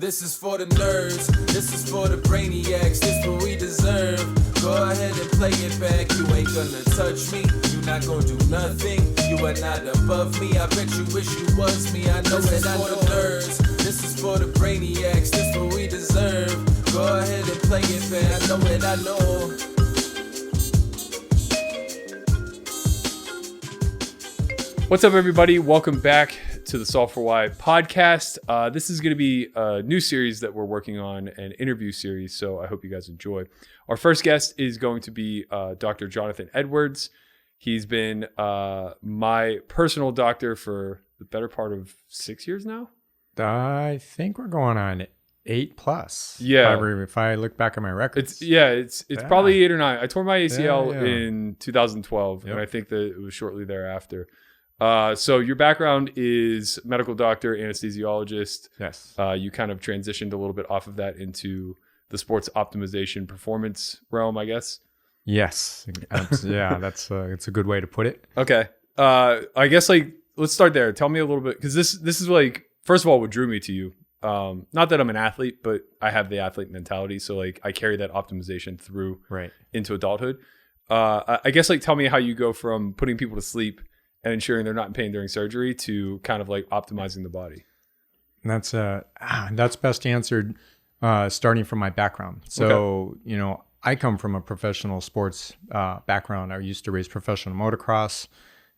This is for the nerds, this is for the brainiacs, this what we deserve. Go ahead and play it back, you ain't gonna touch me, you not gonna do nothing, you are not above me, I bet you wish you was me, I know this that I know. For the nerds, this is for the brainiacs, this what we deserve. Go ahead and play it back, I know it, I know. What's up, everybody? Welcome back to the Solve for Why podcast. This is going to be a new series that we're working on, an interview series, so I hope you guys enjoy. Our first guest is going to be Dr. Jonathan Edwards. He's been my personal doctor for the better part of 6 years now. I think we're going on 8+. Yeah. If I look back at my records. It's probably 8 or 9. I tore my ACL in 2012, and I think that it was shortly thereafter. So your background is medical doctor, anesthesiologist. Yes. You kind of transitioned a little bit off of that into the sports optimization performance realm, I guess. Yes. It's a good way to put it. Okay. I guess let's start there. Tell me a little bit, because this is first of all, what drew me to you. Not that I'm an athlete, but I have the athlete mentality. So I carry that optimization through into adulthood. I guess tell me how you go from putting people to sleep and ensuring they're not in pain during surgery to kind of optimizing the body. That's best answered starting from my background. So, I come from a professional sports background. I used to race professional motocross,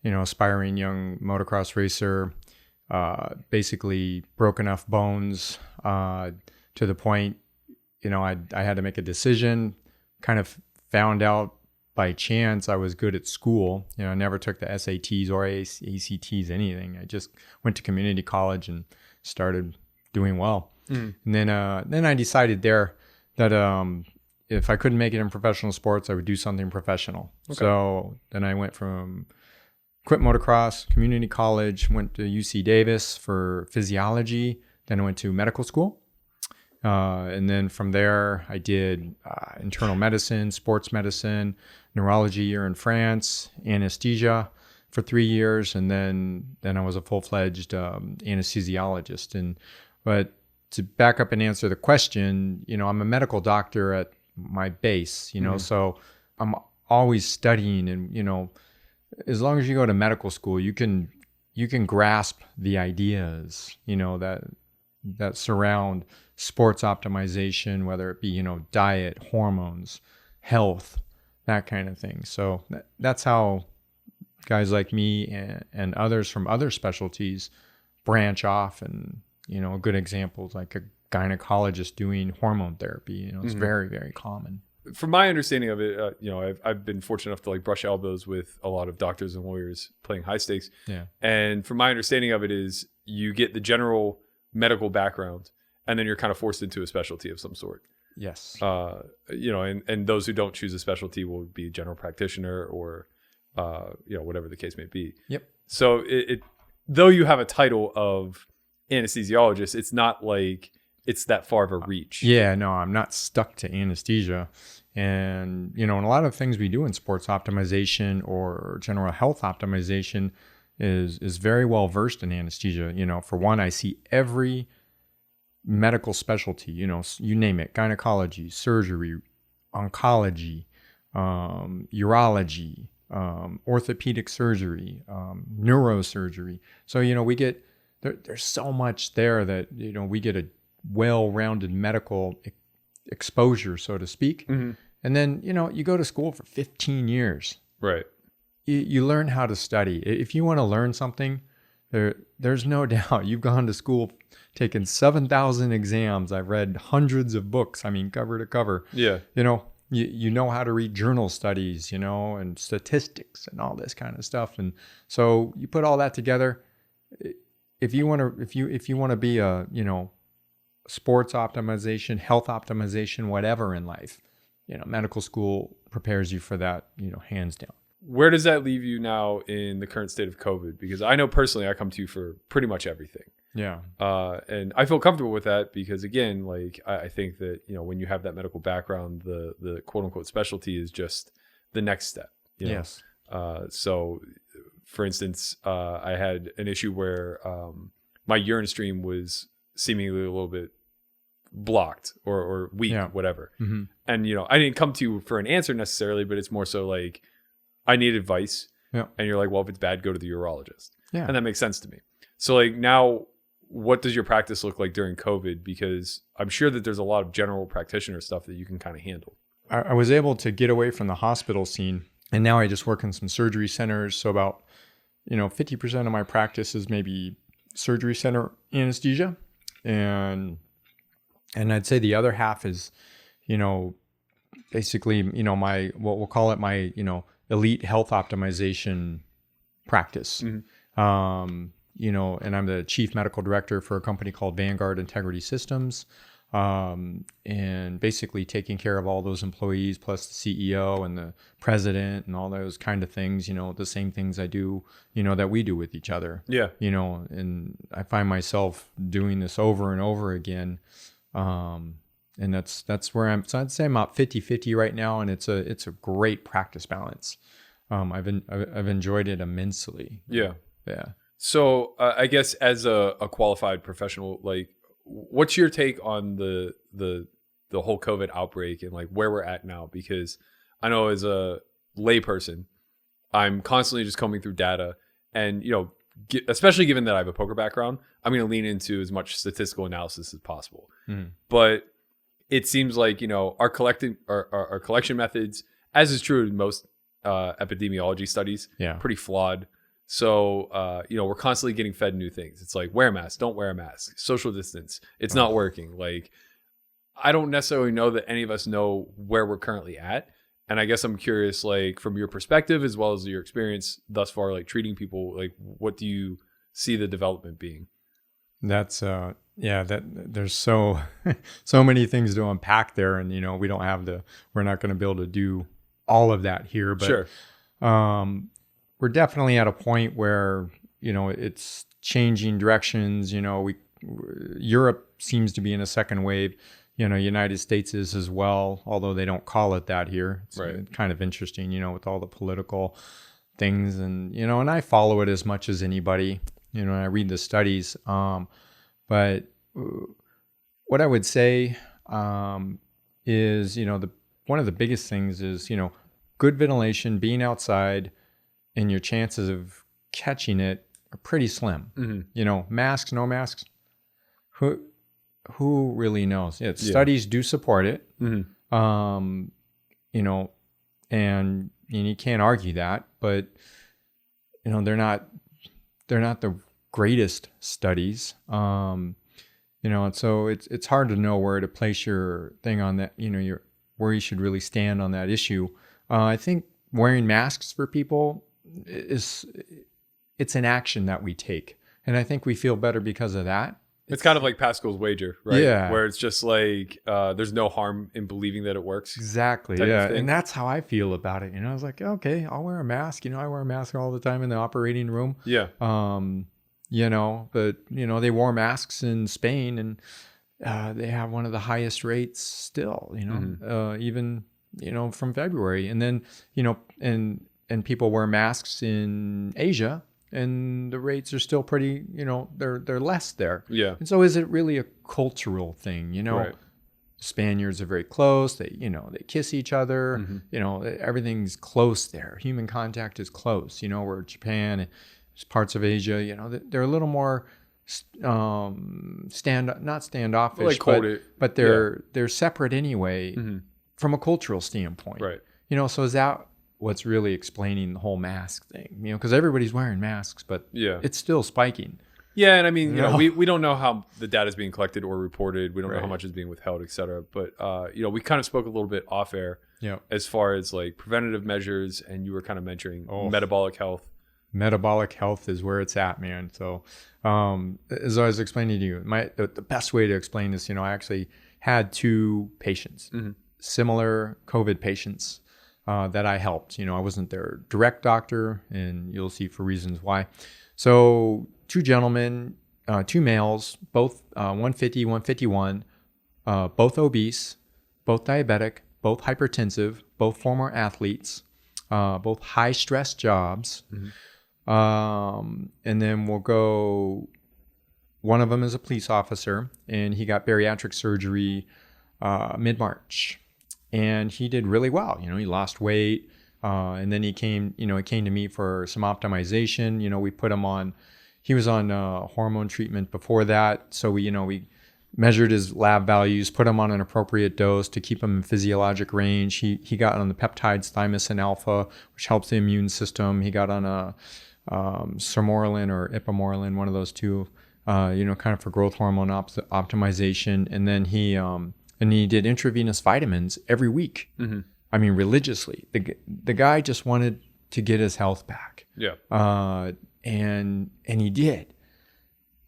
aspiring young motocross racer, basically broke enough bones to the point, I had to make a decision, kind of found out by chance I was good at school. I never took the SATs or ACTs, anything. I just went to community college and started doing well. And then I decided there that if I couldn't make it in professional sports, I would do something professional. Okay. So then I quit motocross, community college, went to UC Davis for physiology. Then I went to medical school. And then from there, I did internal medicine, sports medicine, neurology here in France, anesthesia for 3 years, and then I was a full-fledged anesthesiologist. But to back up and answer the question, I'm a medical doctor at my base, so I'm always studying, and as long as you go to medical school, you can grasp the ideas, that surround sports optimization, whether it be, diet, hormones, health, that kind of thing. So that's how guys like me and others from other specialties branch off. And, a good example is like a gynecologist doing hormone therapy. It's very, very common. From my understanding of it, I've been fortunate enough to brush elbows with a lot of doctors and lawyers playing high stakes. Yeah. And from my understanding of it is you get the general medical background, and then you're kind of forced into a specialty of some sort. Yes. And those who don't choose a specialty will be a general practitioner or, whatever the case may be. Yep. So it though you have a title of anesthesiologist, it's not like it's that far of a reach. Yeah, no, I'm not stuck to anesthesia. And, and a lot of things we do in sports optimization or general health optimization is very well versed in anesthesia. For one, I see every medical specialty, you name it, gynecology, surgery, oncology, urology, orthopedic surgery, neurosurgery. So, we get, there's so much there that, we get a well-rounded medical exposure, so to speak. Mm-hmm. And then, you go to school for 15 years. Right. You learn how to study. If you want to learn something, there's no doubt you've gone to school, taken 7,000 exams. I've read hundreds of books. Cover to cover. Yeah. You know how to read journal studies, and statistics and all this kind of stuff. And so you put all that together. If you want to be a, sports optimization, health optimization, whatever in life, medical school prepares you for that, hands down. Where does that leave you now in the current state of COVID? Because I know personally I come to you for pretty much everything. Yeah. And I feel comfortable with that because, again, I think that, when you have that medical background, the quote unquote specialty is just the next step. Yes. So, for instance, I had an issue where my urine stream was seemingly a little bit blocked or weak, whatever. And, you know, I didn't come to you for an answer necessarily, but it's more so like, I need advice. Yeah. And you're like, well, if it's bad, go to the urologist. Yeah. And that makes sense to me. So like now, what does your practice look like during COVID? Because I'm sure that there's a lot of general practitioner stuff that you can kind of handle. I was able to get away from the hospital scene, and now I just work in some surgery centers. So about, you know, 50% of my practice is maybe surgery center anesthesia. And I'd say the other half is, you know, basically, you know, my, what we'll call it my, you know, elite health optimization practice. You know, and I'm the chief medical director for a company called Vanguard Integrity Systems. And basically taking care of all those employees, plus the CEO and the president and all those kind of things, you know, the same things I do, you know, that we do with each other. Yeah. You know, and I find myself doing this over and over again. And that's where so I'd say I'm about 50-50 right now. And it's a great practice balance. I've enjoyed it immensely. Yeah. Yeah. So I guess as a qualified professional, like, what's your take on the whole COVID outbreak and like where we're at now? Because I know as a layperson, I'm constantly just combing through data, and you know, especially given that I have a poker background, I'm going to lean into as much statistical analysis as possible. But it seems like, you know, our collection methods, as is true in most epidemiology studies, pretty flawed. So, you know, we're constantly getting fed new things. It's like, wear a mask, don't wear a mask, social distance. It's not working. Like, I don't necessarily know that any of us know where we're currently at. And I guess I'm curious, like, from your perspective, as well as your experience thus far, like treating people, like, what do you see the development being? That's, that there's so many things to unpack there. And, you know, we're not going to be able to do all of that here, but, sure. We're definitely at a point where, you know, it's changing directions. You know, Europe seems to be in a second wave. You know, United States is as well, although they don't call it that here. It's kind of interesting, you know, with all the political things, and, you know, and I follow it as much as anybody, you know, and I read the studies. But what I would say is, you know, one of the biggest things is, you know, good ventilation, being outside, and your chances of catching it are pretty slim. You know, masks, no masks, who really knows? Studies do support it. You know, and you can't argue that, but, you know, they're not the greatest studies. You know, and so it's hard to know where to place your thing on that, you know, where you should really stand on that issue. I think wearing masks for people it's an action that we take, and I think we feel better because of that. It's kind of like Pascal's wager, right? Yeah. Where it's just like there's no harm in believing that it works. Exactly. Yeah. And that's how I feel about it. You know, I was like, okay, I'll wear a mask. You know, I wear a mask all the time in the operating room. Yeah. You know, but, you know, they wore masks in Spain, and they have one of the highest rates still, you know, even, you know, from February. And then, you know, and people wear masks in Asia, and the rates are still pretty, you know, they're less there. Yeah. And so is it really a cultural thing? You know, Spaniards are very close. They, you know, they kiss each other. You know, everything's close there. Human contact is close. You know, where Japan and parts of Asia, you know, they're a little more not standoffish, but they're separate anyway from a cultural standpoint. Right. You know, so is that what's really explaining the whole mask thing? You know, because everybody's wearing masks, but it's still spiking. Yeah, and I mean, you know, we don't know how the data is being collected or reported. We don't know how much is being withheld, et cetera. But, you know, we kind of spoke a little bit off air as far as like preventative measures, and you were kind of mentioning metabolic health. Metabolic health is where it's at, man. So as I was explaining to you, the best way to explain this, you know, I actually had 2 patients, similar COVID patients that I helped. You know, I wasn't their direct doctor, and you'll see for reasons why. So 2 gentlemen, 2 males, both 150, 151, both obese, both diabetic, both hypertensive, both former athletes, both high stress jobs. And then we'll go one of them is a police officer, and he got bariatric surgery mid-March, and he did really well. He lost weight, and then he came to me for some optimization. We put him on. He was on hormone treatment before that, so we measured his lab values, put him on an appropriate dose to keep him in physiologic range. He got on the peptides thymosin alpha, which helps the immune system. He got on a sermorelin or ipamorelin, one of those two, kind of for growth hormone optimization. And then he did intravenous vitamins every week. Mm-hmm. I mean, religiously. The guy just wanted to get his health back. Yeah. And he did.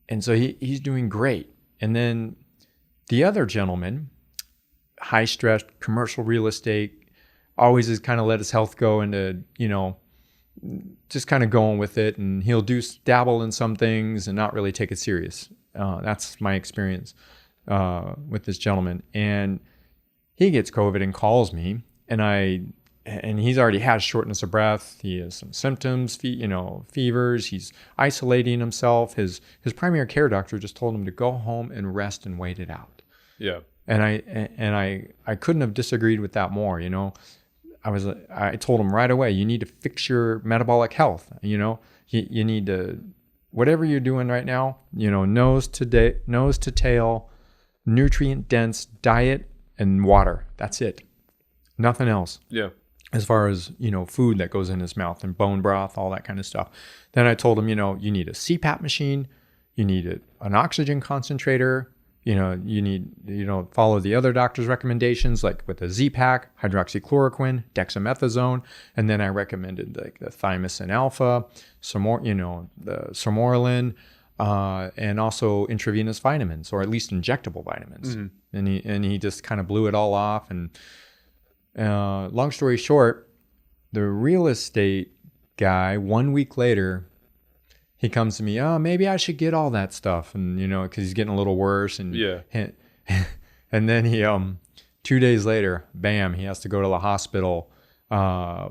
And so he's doing great. And then the other gentleman, high stress, commercial real estate, always has kind of let his health go into, just kind of going with it. And he'll dabble in some things and not really take it serious. That's my experience with this gentleman. And he gets COVID and calls me, and he's already had shortness of breath. He has some symptoms, fevers. He's isolating himself. His primary care doctor just told him to go home and rest and wait it out. Yeah. And I couldn't have disagreed with that more. I told him right away, you need to fix your metabolic health. You need to, whatever you're doing right now, nose to tail, nutrient dense diet and water. That's it. Nothing else. Yeah. As far as, food that goes in his mouth and bone broth, all that kind of stuff. Then I told him, you need a CPAP machine, you need an oxygen concentrator, you need, follow the other doctor's recommendations, like with a Z-Pak, hydroxychloroquine, dexamethasone. And then I recommended like the thymosin alpha, the sermorelin, and also intravenous vitamins, or at least injectable vitamins. Mm-hmm. And he just kind of blew it all off. And long story short, the real estate guy, 1 week later, he comes to me, maybe I should get all that stuff. And, because he's getting a little worse. And yeah. And then he, 2 days later, bam, he has to go to the hospital,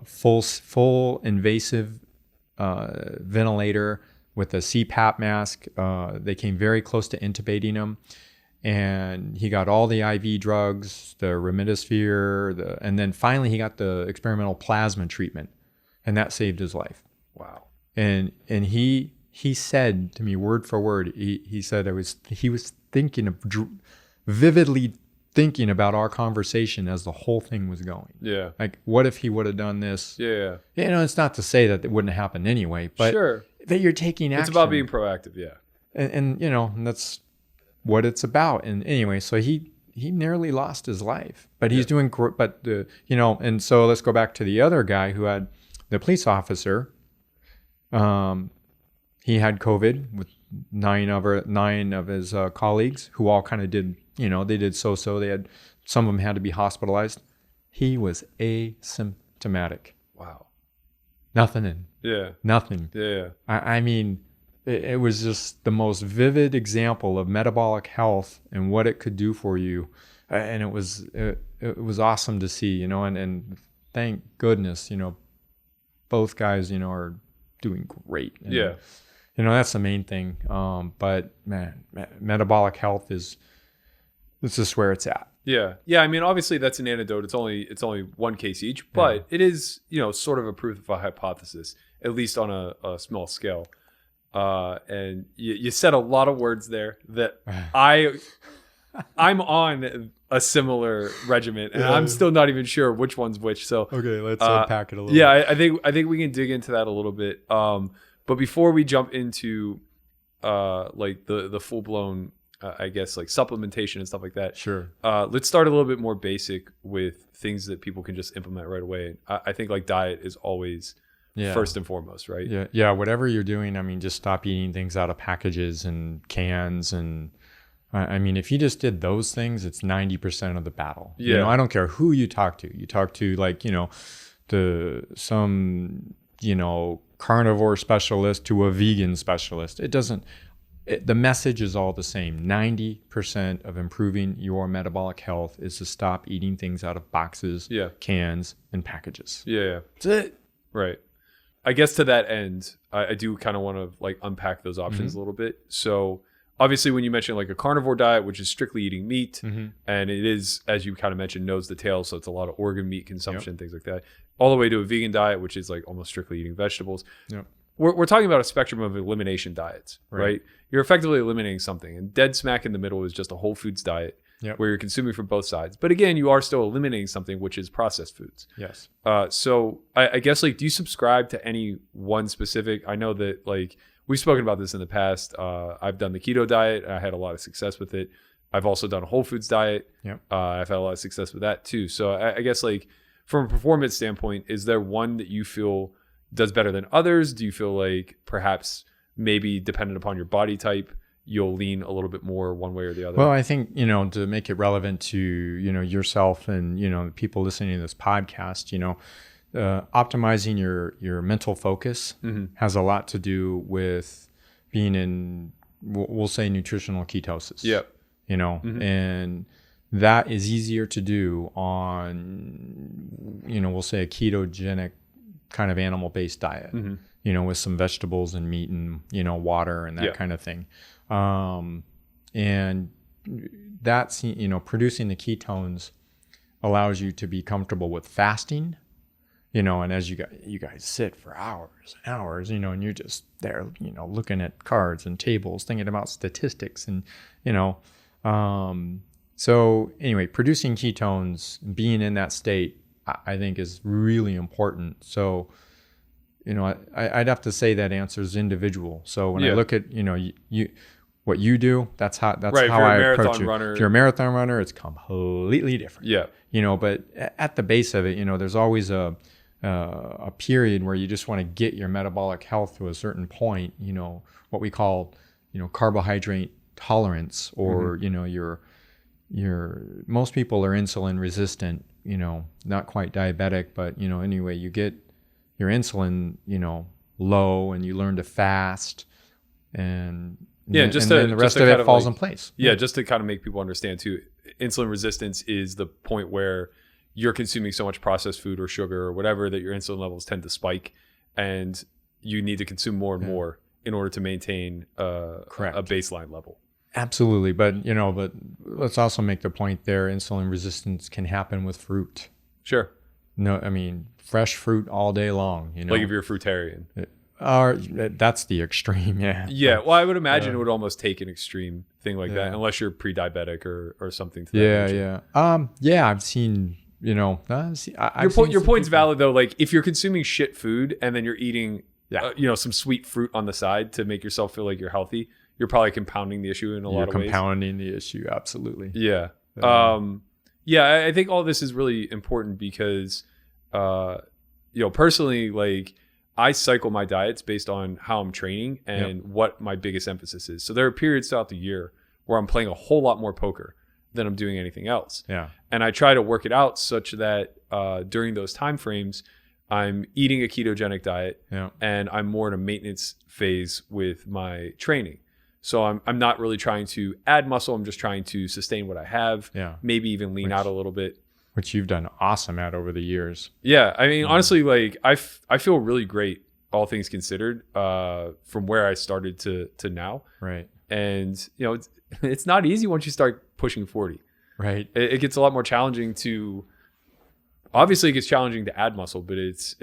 full invasive ventilator with a CPAP mask. They came very close to intubating him. And he got all the IV drugs, the remdesivir, and then finally he got the experimental plasma treatment, and that saved his life. Wow. And he said to me word for word, he said he was vividly thinking about our conversation as the whole thing was going. Yeah. Like, what if he would have done this? Yeah. It's not to say that it wouldn't have happened anyway, but sure, that you're taking action. It's about being proactive. Yeah. And that's what it's about. And anyway, so he nearly lost his life, but he's doing great. But and so let's go back to the other guy who had the police officer. He had COVID with nine of his colleagues, who all kind of did, they did so. They had, some of them had to be hospitalized. He was asymptomatic. Wow. Nothing. Yeah. I mean, it was just the most vivid example of metabolic health and what it could do for you. And it was awesome to see, and thank goodness, both guys, are doing great. And, yeah. That's the main thing. But man, metabolic health it's just where it's at. Yeah. Yeah. I mean, obviously that's an anecdote. It's only one case each, but it is, sort of a proof of a hypothesis, at least on a small scale. And you said a lot of words there that I'm on a similar regimen, and I'm still not even sure which one's which. So okay, let's unpack it a little. Yeah, I think we can dig into that a little bit. But before we jump into like the full blown, I guess, like supplementation and stuff like that. Sure. Let's start a little bit more basic with things that people can just implement right away. I think like diet is always first and foremost, right? Yeah. Whatever you're doing, I mean, just stop eating things out of packages and cans. And I mean, if you just did those things, it's 90% of the battle. Yeah. I don't care who you talk to. You talk to some carnivore specialist to a vegan specialist. The message is all the same. 90% of improving your metabolic health is to stop eating things out of boxes, cans, and packages. Yeah. That's it. Right. I guess to that end, I do kind of want to like unpack those options a little bit. So obviously when you mention like a carnivore diet, which is strictly eating meat, Mm-hmm. and it is, as you kind of mentioned, nose to tail, so it's a lot of organ meat consumption, things like that, all the way to a vegan diet, which is like almost strictly eating vegetables. Yep. We're talking about a spectrum of elimination diets, right? You're effectively eliminating something, and dead smack in the middle is just a whole foods diet where you're consuming from both sides. But again, you are still eliminating something, which is processed foods. Yes. So I guess like, do you subscribe to any one specific? I know that like we've spoken about this in the past. I've done the keto diet. I had a lot of success with it. I've also done a whole foods diet. Yep. I've had a lot of success with that too. So I guess like from a performance standpoint, is there one that you feel does better than others? Do you feel like perhaps maybe dependent upon your body type, you'll lean a little bit more one way or the other? Well, I think, to make it relevant to, yourself and, the people listening to this podcast, optimizing your mental focus has a lot to do with being in, we'll say, nutritional ketosis. Yep. And that is easier to do on, we'll say a ketogenic kind of animal-based diet, with some vegetables and meat and, water and that kind of thing. And that's, producing the ketones allows you to be comfortable with fasting, and as you guys sit for hours and hours, and you're just there, looking at cards and tables, thinking about statistics and, so anyway, producing ketones, being in that state, I think is really important. So, I'd have to say that answer is individual. So when I look at, you what you do, that's how I approach it. If you're a marathon runner, it's completely different. Yeah. But at the base of it, there's always a period where you just want to get your metabolic health to a certain point, what we call, carbohydrate tolerance, or, your most people are insulin resistant, not quite diabetic, but, anyway, you get your insulin, low, and you learn to fast, and then the rest of it falls in place. Yeah, just to kind of make people understand too, insulin resistance is the point where you're consuming so much processed food or sugar or whatever that your insulin levels tend to spike, and you need to consume more and more in order to maintain a baseline level. Absolutely. But let's also make the point there, insulin resistance can happen with fruit. Sure. No, I mean, fresh fruit all day long, Like if you're a fruitarian. That's the extreme, yeah. Yeah, well, I would imagine it would almost take an extreme thing like that, unless you're pre-diabetic or something to that nature. I've seen, your point's valid though. Like if you're consuming shit food and then you're eating, some sweet fruit on the side to make yourself feel like you're healthy, you're probably compounding the issue in a lot of ways. You're compounding the issue, absolutely. Yeah. I think all this is really important because, personally, like I cycle my diets based on how I'm training and what my biggest emphasis is. So there are periods throughout the year where I'm playing a whole lot more poker than I'm doing anything else. Yeah. And I try to work it out such that during those time frames, I'm eating a ketogenic diet and I'm more in a maintenance phase with my training. So I'm not really trying to add muscle. I'm just trying to sustain what I have. Yeah. Maybe even lean out a little bit. Which you've done awesome at over the years. Yeah. I mean, honestly, like I feel really great, all things considered, from where I started to now. Right. And, it's not easy once you start pushing 40. Right. It gets a lot more challenging obviously it gets challenging to add muscle, but it's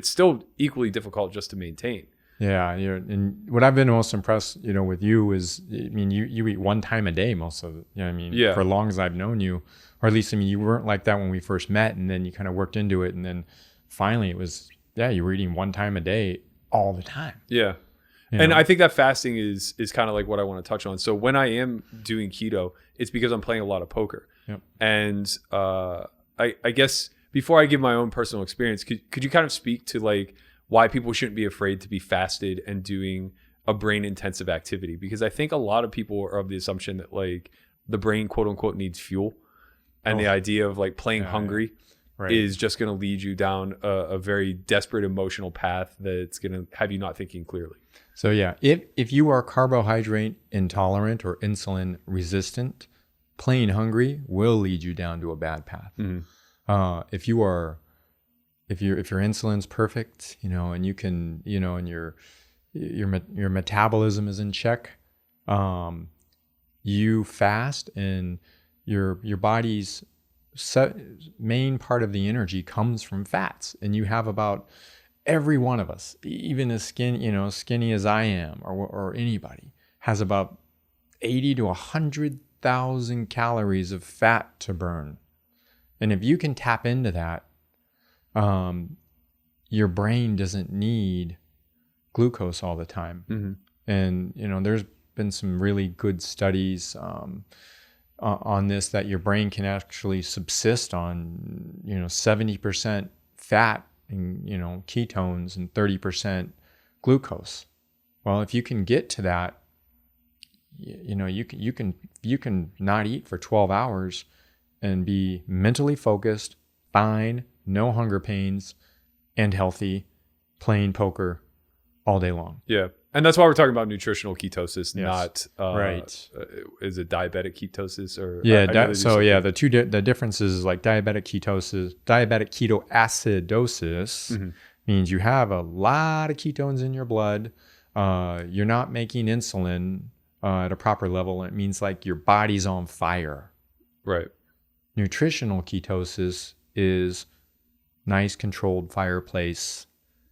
still equally difficult just to maintain. Yeah, and what I've been most impressed, with you is, I mean, you eat one time a day most of it. For as long as I've known you, or at least, you weren't like that when we first met, and then you kind of worked into it, and then finally it was, you were eating one time a day all the time. Yeah. And I think that fasting is kind of like what I want to touch on. So when I am doing keto, it's because I'm playing a lot of poker. Yep. And I guess before I give my own personal experience, could you kind of speak to like why people shouldn't be afraid to be fasted and doing a brain intensive activity? Because I think a lot of people are of the assumption that like the brain quote unquote needs fuel, and the idea of like playing hungry is just going to lead you down a very desperate emotional path that's going to have you not thinking clearly. So if you are carbohydrate intolerant or insulin resistant, playing hungry will lead you down to a bad path. Mm-hmm. If your insulin's perfect, and you can, and your metabolism is in check, you fast and your body's main part of the energy comes from fats, and you have about every one of us, even as skinny as I am, or anybody, has about 80 to 100,000 calories of fat to burn. And if you can tap into that, your brain doesn't need glucose all the time. Mm-hmm. And there's been some really good studies on this, that your brain can actually subsist on 70% fat and ketones and 30% glucose. Well, if you can get to that, you can not eat for 12 hours and be mentally focused, fine, no hunger pains, and healthy, playing poker all day long. Yeah. And that's why we're talking about nutritional ketosis, Yes. not Right. Is it diabetic ketosis or the difference is like diabetic ketoacidosis means you have a lot of ketones in your blood. You're not making insulin at a proper level. It means like your body's on fire. Right. Nutritional ketosis is nice controlled fireplace,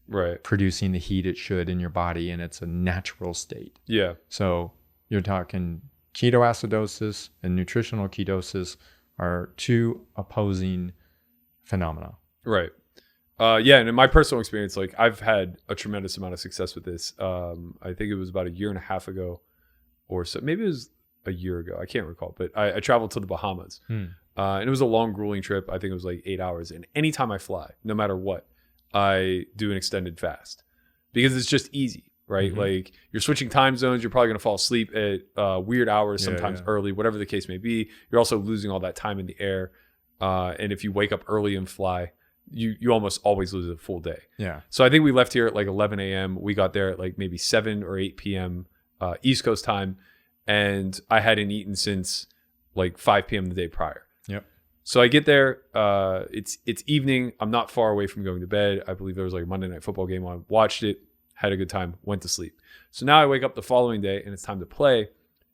right, producing the heat it should in your body, and it's a natural state. Yeah. So you're talking ketoacidosis and nutritional ketosis are two opposing phenomena. Right. Yeah, and in my personal experience, like I've had a tremendous amount of success with this. I think it was about a year and a half ago or so. Maybe it was a year ago. I can't recall, but I traveled to the Bahamas. And it was a long, grueling trip. I think it was like 8 hours. And anytime I fly, no matter what, I do an extended fast because it's just easy, right? Mm-hmm. Like you're switching time zones. You're probably going to fall asleep at weird hours, sometimes early, whatever the case may be. You're also losing all that time in the air. And if you wake up early and fly, you almost always lose a full day. Yeah. So I think we left here at like 11 a.m. We got there at like maybe 7 or 8 p.m. East Coast time. And I hadn't eaten since like 5 p.m. the day prior. Yep. So I get there. It's evening. I'm not far away from going to bed. I believe there was like a Monday Night Football game on. Watched it, had a good time, went to sleep. So now I wake up the following day and it's time to play.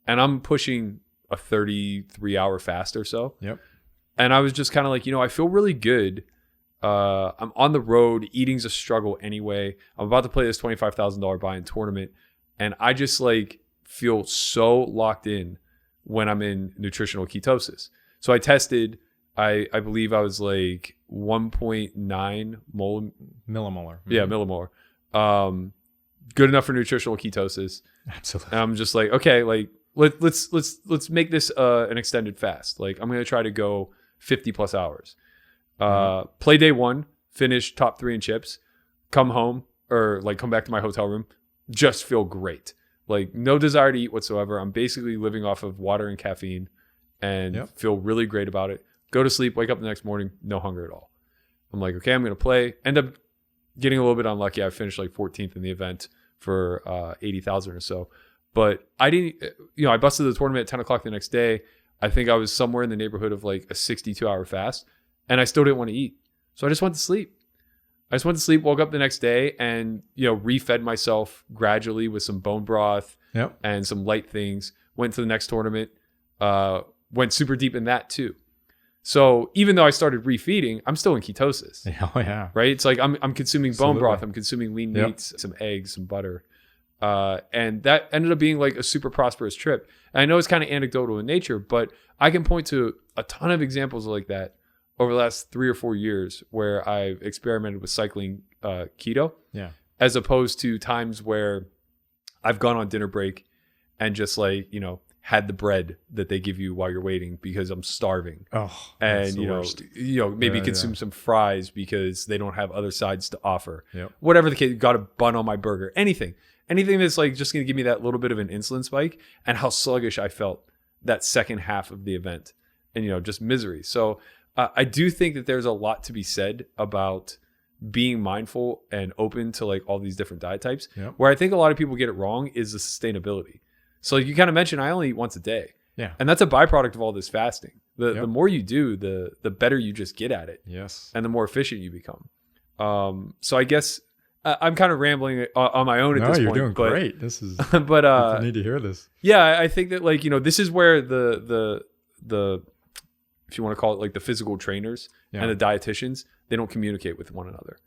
And I'm pushing a 33-hour fast or so. Yep. And I was just kind of like, I feel really good. I'm on the road. Eating's a struggle anyway. I'm about to play this $25,000 buy-in tournament. And I just like feel so locked in when I'm in nutritional ketosis. So I tested, I believe I was like 1.9 millimolar. Yeah, millimolar. Good enough for nutritional ketosis. Absolutely. And I'm just like, okay, like let's make this an extended fast. Like I'm going to try to go 50 plus hours. Play day 1, finish top 3 in chips, come home or like come back to my hotel room, just feel great. Like no desire to eat whatsoever. I'm basically living off of water and caffeine and feel really great about it. Go to sleep, wake up the next morning, no hunger at all. I'm like, okay, I'm going to play. End up getting a little bit unlucky. I finished like 14th in the event for 80,000 or so. But I didn't, I busted the tournament at 10 o'clock the next day. I think I was somewhere in the neighborhood of like a 62-hour fast. And I still didn't want to eat. So I just went to sleep. Woke up the next day and, refed myself gradually with some bone broth and some light things. Went to the next tournament. Went super deep in that too. So even though I started refeeding, I'm still in ketosis. Oh yeah. Right? It's like I'm consuming bone Absolutely. broth. I'm consuming lean meats, some eggs, some butter. And that ended up being like a super prosperous trip. And I know it's kind of anecdotal in nature, but I can point to a ton of examples like that over the last 3 or 4 years where I've experimented with cycling keto, as opposed to times where I've gone on dinner break and just like, had the bread that they give you while you're waiting because I'm starving. Oh, and maybe consume some fries because they don't have other sides to offer. Whatever the case, got a bun on my burger, anything that's like just going to give me that little bit of an insulin spike, and how sluggish I felt that second half of the event, and just misery. So I do think that there's a lot to be said about being mindful and open to like all these different diet types. Where I think a lot of people get it wrong is the sustainability. So like you kind of mentioned, I only eat once a day. Yeah. And that's a byproduct of all this fasting. The more you do, the better you just get at it. Yes. And the more efficient you become. So I guess I'm kind of rambling on my own at No, this you're point. doing but, great. This is. But I need to hear this. yeah, I think that like, you know, this is where the if you want to call it like the physical trainers and the dietitians, they don't communicate with one another.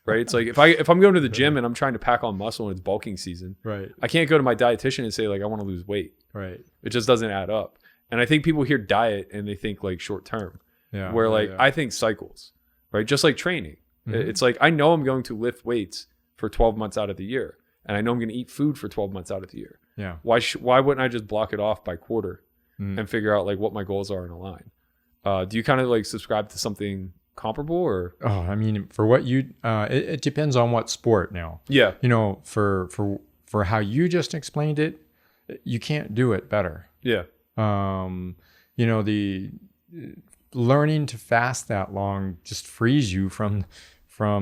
Right? It's like if I'm going to the gym and I'm trying to pack on muscle and it's bulking season, Right. I can't go to my dietitian and say like I want to lose weight. Right. It just doesn't add up. And I think people hear diet and they think like short term. Yeah. Where like yeah. I think cycles, right? Just like training. Mhm. It's like I know I'm going to lift weights for 12 months out of the year, and I know I'm going to eat food for 12 months out of the year. Yeah. Why wouldn't I just block it off by quarter Mm. and figure out like what my goals are in a line? Do you kind of like subscribe to something comparable or? Oh, I mean, for what you, it depends on what sport now. Yeah. You know, for how you just explained it, you can't do it better. Yeah. You know, the learning to fast that long just frees you from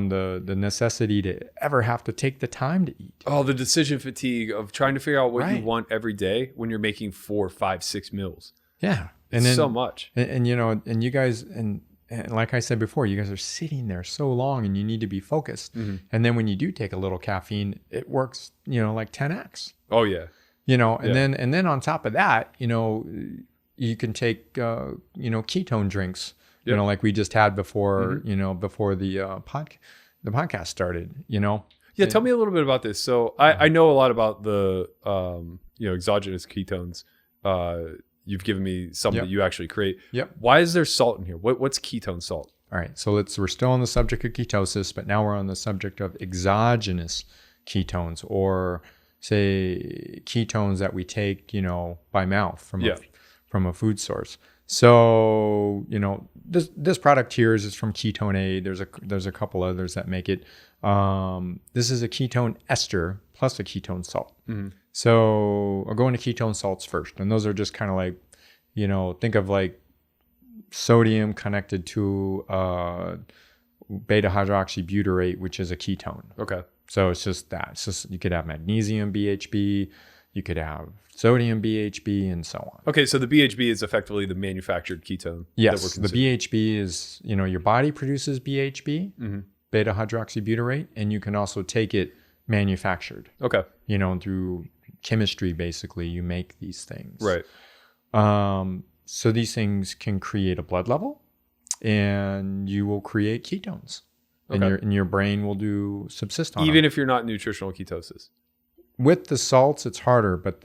the necessity to ever have to take the time to eat. Oh, the decision fatigue of trying to figure out what you Right. want every day when you're making 4, 5, 6 meals. Yeah. It's so much. And you know, and you guys, and like I said before, you guys are sitting there so long and you need to be focused. Mm-hmm. And then when you do take a little caffeine, it works, you know, like 10x. Oh yeah. You know, and Yeah. then on top of that, you know, you can take you know, ketone drinks, you Yep. know, like we just had before, Mm-hmm. you know, before the podcast started, you know. Yeah, tell me a little bit about this. So I know a lot about the you know, exogenous ketones. You've given me some Yep. that you actually create. Yep. Why is there salt in here? What's ketone salt? All right, so we're still on the subject of ketosis, but now we're on the subject of exogenous ketones, or say ketones that we take, you know, by mouth from a food source. So, you know, this product here is from Ketone A. There's a couple others that make it. This is a ketone ester plus a ketone salt. Mm-hmm. So I'll go into ketone salts first, and those are just kind of like, you know, think of like sodium connected to beta hydroxybutyrate, which is a ketone. Okay. So it's just that. It's just, you could have magnesium BHB, you could have sodium BHB, and so on. Okay, so the BHB is effectively the manufactured ketone. Yes, that we're the consuming. BHB is, you know, your body produces BHB, Mm-hmm. beta hydroxybutyrate, and you can also take it manufactured, Okay. you know, through chemistry. Basically, you make these things. Right. So these things can create a blood level, and you will create ketones, Okay. and your brain will do subsist on them. Even if you're not nutritional ketosis. With the salts, it's harder, but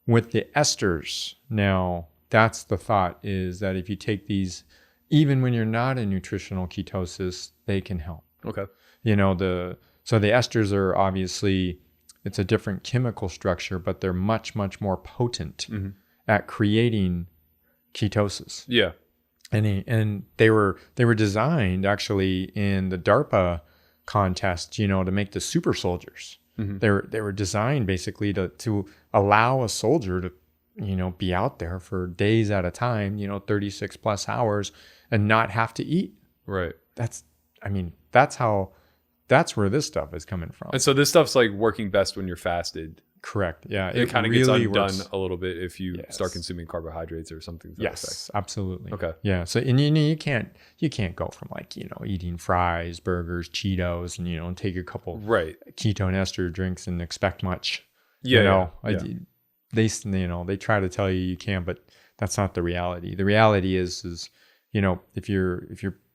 with the esters, now that's the thought, is that if you take these, even when you're not in nutritional ketosis, they can help. Okay. You know, so the esters are obviously, it's a different chemical structure, but they're much, much more potent Mm-hmm. at creating ketosis. Yeah. And they were designed actually in the DARPA contest, you know, to make the super soldiers. Mm-hmm. They were designed basically to allow a soldier to, you know, be out there for days at a time, you know, 36 plus hours, and not have to eat. Right. That's where this stuff is coming from. And so this stuff's like working best when you're fasted. Correct. Yeah. It kind of really gets undone works. a little bit if you Yes. start consuming carbohydrates or something. To that effect. Yes, absolutely. Okay. Yeah. So, and you can't go from like, you know, eating fries, burgers, Cheetos, and, you know, and take a couple Right. ketone ester drinks and expect much. Yeah. You know, yeah. they try to tell you can, but that's not the reality. The reality is, you know, if you're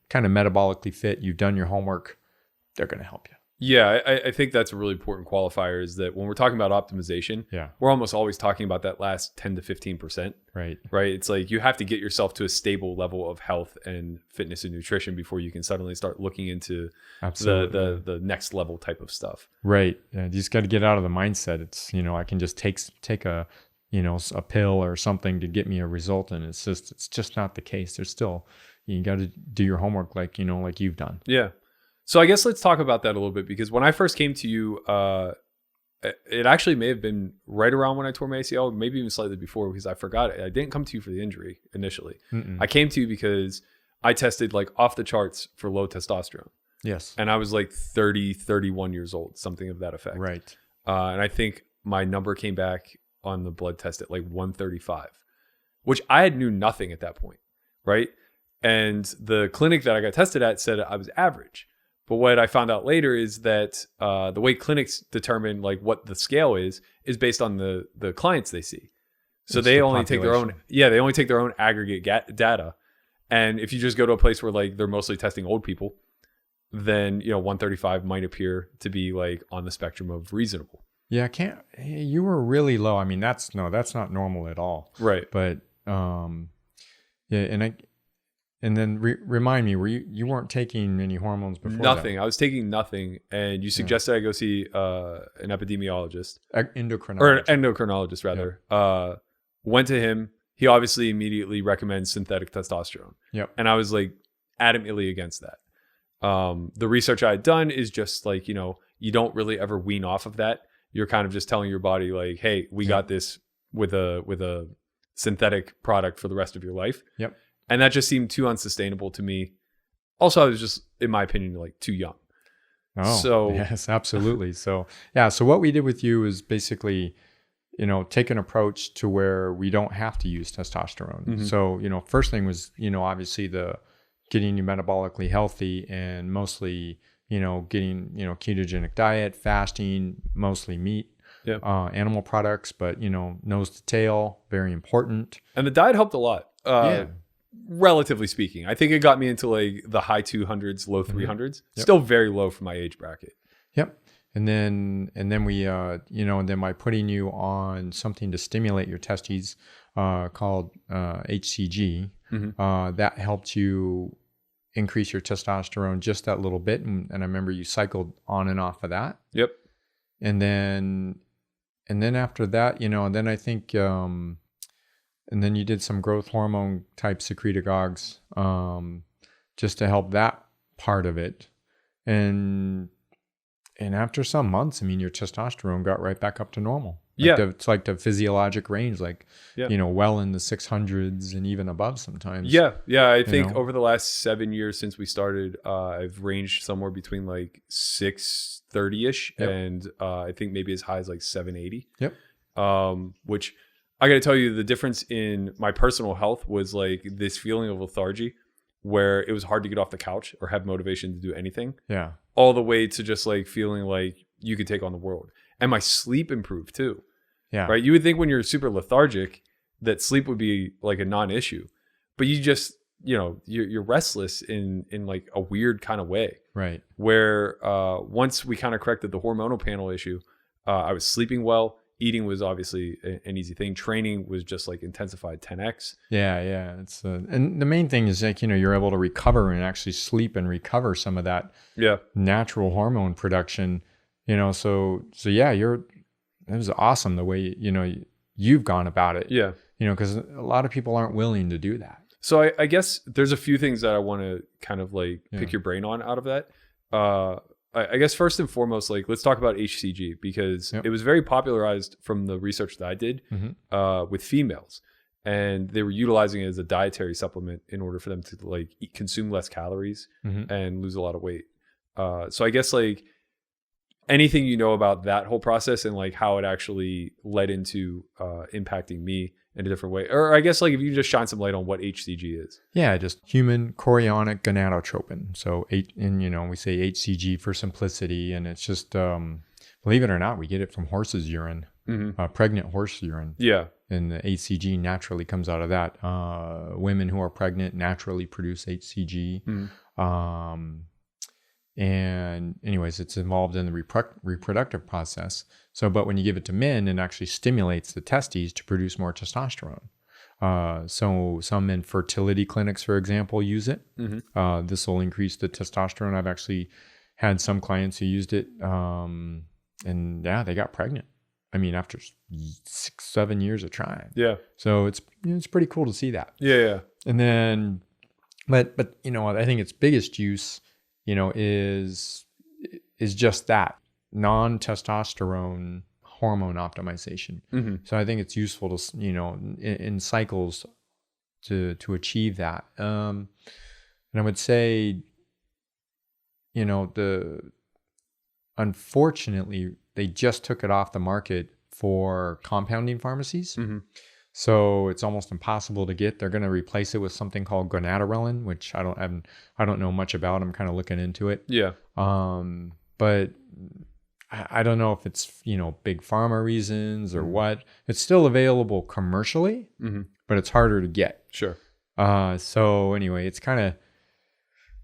kind of metabolically fit, you've done your homework, they're going to help you. Yeah, I think that's a really important qualifier, is that when we're talking about optimization, Yeah. we're almost always talking about that last 10 to 15%, Right. right? It's like you have to get yourself to a stable level of health and fitness and nutrition before you can suddenly start looking into Absolutely. the next level type of stuff. Right. Yeah. You just got to get out of the mindset. It's, you know, I can just take a, you know, a pill or something to get me a result. And it's just not the case. There's still, you got to do your homework, like, you know, like you've done. Yeah. So I guess let's talk about that a little bit, because when I first came to you, it actually may have been right around when I tore my ACL, maybe even slightly before, because I forgot it. I didn't come to you for the injury initially. Mm-mm. I came to you because I tested like off the charts for low testosterone. Yes. And I was like 30, 31 years old, something of that effect. Right. And I think my number came back on the blood test at like 135, which I knew nothing at that point. Right. And the clinic that I got tested at said I was average. But what I found out later is that the way clinics determine like what the scale is based on the clients they see. So It's they the only take their own, population. they only take their own aggregate data. And if you just go to a place where like they're mostly testing old people, then 135 might appear to be like on the spectrum of reasonable. Yeah, you were really low. I mean, that's not normal at all. Right. But yeah, and then remind me, you weren't taking any hormones before Nothing. I was taking nothing, and you suggested I go see an epidemiologist that? Endocrinologist. or an endocrinologist rather. Went to him. He obviously immediately recommends synthetic testosterone. Yep. And I was like adamantly against that. The research I had done is just like, you don't really ever wean off of that. You're kind of just telling your body like, hey, we got this with a synthetic product for the rest of your life. Yep. And that just seemed too unsustainable to me. Also, I was just, in my opinion, like too young. Oh, So yes, absolutely. So yeah, so what we did with you is basically, take an approach to where we don't have to use testosterone. Mm-hmm. So, first thing was, obviously the getting you metabolically healthy and mostly, getting, ketogenic diet, fasting, mostly meat, animal products, but, nose to tail, very important. And the diet helped a lot. Yeah. Relatively speaking, I think it got me into like the high 200s, low 300s. Yep. Still very low for my age bracket. Yep. And then we, and then by putting you on something to stimulate your testes, called HCG, that helped you increase your testosterone just that little bit. And I remember you cycled on and off of that. Yep. And then after that, and then I think, and then you did some growth hormone type secretagogues, just to help that part of it. And after some months, I mean, your testosterone got right back up to normal. Like it's like the physiologic range, like, well in the 600s and even above sometimes. Yeah. I think over the last 7 years since we started, I've ranged somewhere between like 630-ish and I think maybe as high as like 780. Yep. Which I got to tell you, the difference in my personal health was like this feeling of lethargy where it was hard to get off the couch or have motivation to do anything. Yeah. All the way to just like feeling like you could take on the world. And my sleep improved too. Yeah. Right. You would think when you're super lethargic that sleep would be like a non-issue, but you just, you're restless in like a weird kind of way. Right. Where once we kind of corrected the hormonal panel issue, I was sleeping well. Eating was obviously an easy thing. Training was just like intensified 10x. Yeah. It's and the main thing is like, you're able to recover and actually sleep and recover some of that natural hormone production, so yeah, it was awesome the way, you've gone about it. Yeah. Because a lot of people aren't willing to do that. So I guess there's a few things that I want to kind of like pick your brain on out of that. I guess first and foremost, like let's talk about HCG because it was very popularized from the research that I did with females, and they were utilizing it as a dietary supplement in order for them to like consume less calories and lose a lot of weight. So I guess like anything about that whole process and like how it actually led into impacting me in a different way, or I guess like if you just shine some light on what HCG is. Yeah, just human chorionic gonadotropin. So we say HCG for simplicity, and it's just believe it or not, we get it from horses' urine, pregnant horse urine. Yeah, and the HCG naturally comes out of that. Women who are pregnant naturally produce HCG. And anyways, it's involved in the reproductive process. So, but when you give it to men, it actually stimulates the testes to produce more testosterone. So some infertility clinics, for example, use it. This will increase the testosterone. I've actually had some clients who used it, and they got pregnant. I mean, after 6-7 years of trying. Yeah. So it's pretty cool to see that. Yeah. And then, but I think its biggest use is just that non-testosterone hormone optimization. So I think it's useful to, in cycles to achieve that. And I would say, unfortunately, they just took it off the market for compounding pharmacies. So it's almost impossible to get. They're going to replace it with something called gonadotropin, which I don't know much about. I'm kind of looking into it. Yeah. But I don't know if it's, big pharma reasons or what. It's still available commercially, but it's harder to get. Sure. So anyway, it's kind of,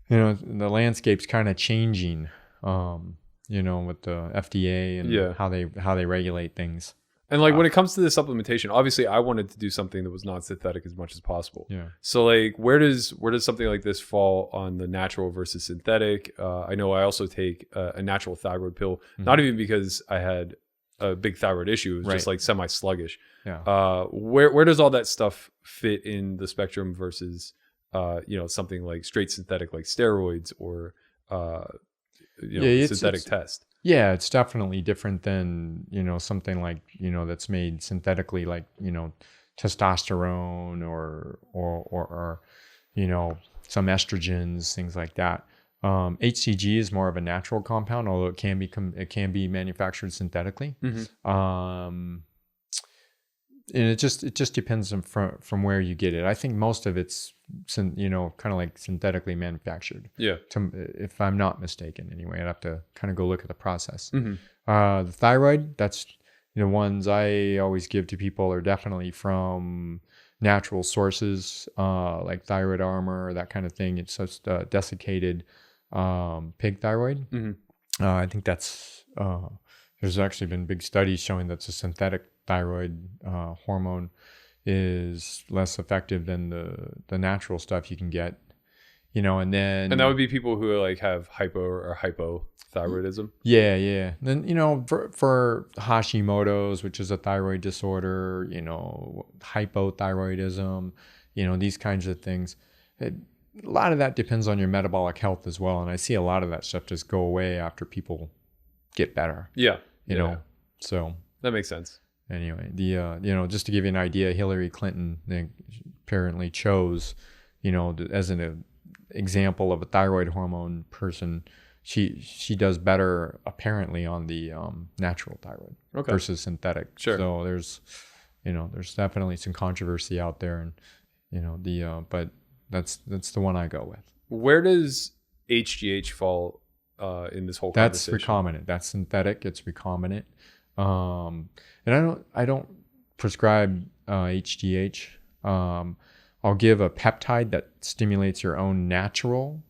the landscape's kind of changing, with the FDA and how they regulate things. And like when it comes to the supplementation, obviously I wanted to do something that was non-synthetic as much as possible. Yeah. So like where does something like this fall on the natural versus synthetic? I know I also take a natural thyroid pill, not even because I had a big thyroid issue. It was just like semi-sluggish. Yeah. Where does all that stuff fit in the spectrum versus something like straight synthetic like steroids or synthetic test? Yeah, it's definitely different than, something like, that's made synthetically, like, testosterone or some estrogens, things like that. HCG is more of a natural compound, although it can be manufactured synthetically. And it just depends on from where you get it. I think most of it's kind of like synthetically manufactured. Yeah. If I'm not mistaken, anyway, I'd have to kind of go look at the process. The thyroid, that's the ones I always give to people are definitely from natural sources, like Thyroid Armor or that kind of thing. It's just desiccated pig thyroid. I think that's there's actually been big studies showing that the synthetic thyroid hormone is less effective than the natural stuff you can get, and then... And that would be people who like have hypo or hypothyroidism. Yeah. Then, for Hashimoto's, which is a thyroid disorder, hypothyroidism, these kinds of things. A lot of that depends on your metabolic health as well. And I see a lot of that stuff just go away after people get better. Yeah. So... That makes sense. Anyway, just to give you an idea, Hillary Clinton apparently chose, as an example of a thyroid hormone person, she does better apparently on the natural thyroid versus synthetic. Sure. So there's definitely some controversy out there, and but that's the one I go with. Where does HGH fall in this whole conversation? That's recombinant. That's synthetic. It's recombinant. And I don't prescribe HGH. I'll give a peptide that stimulates your own natural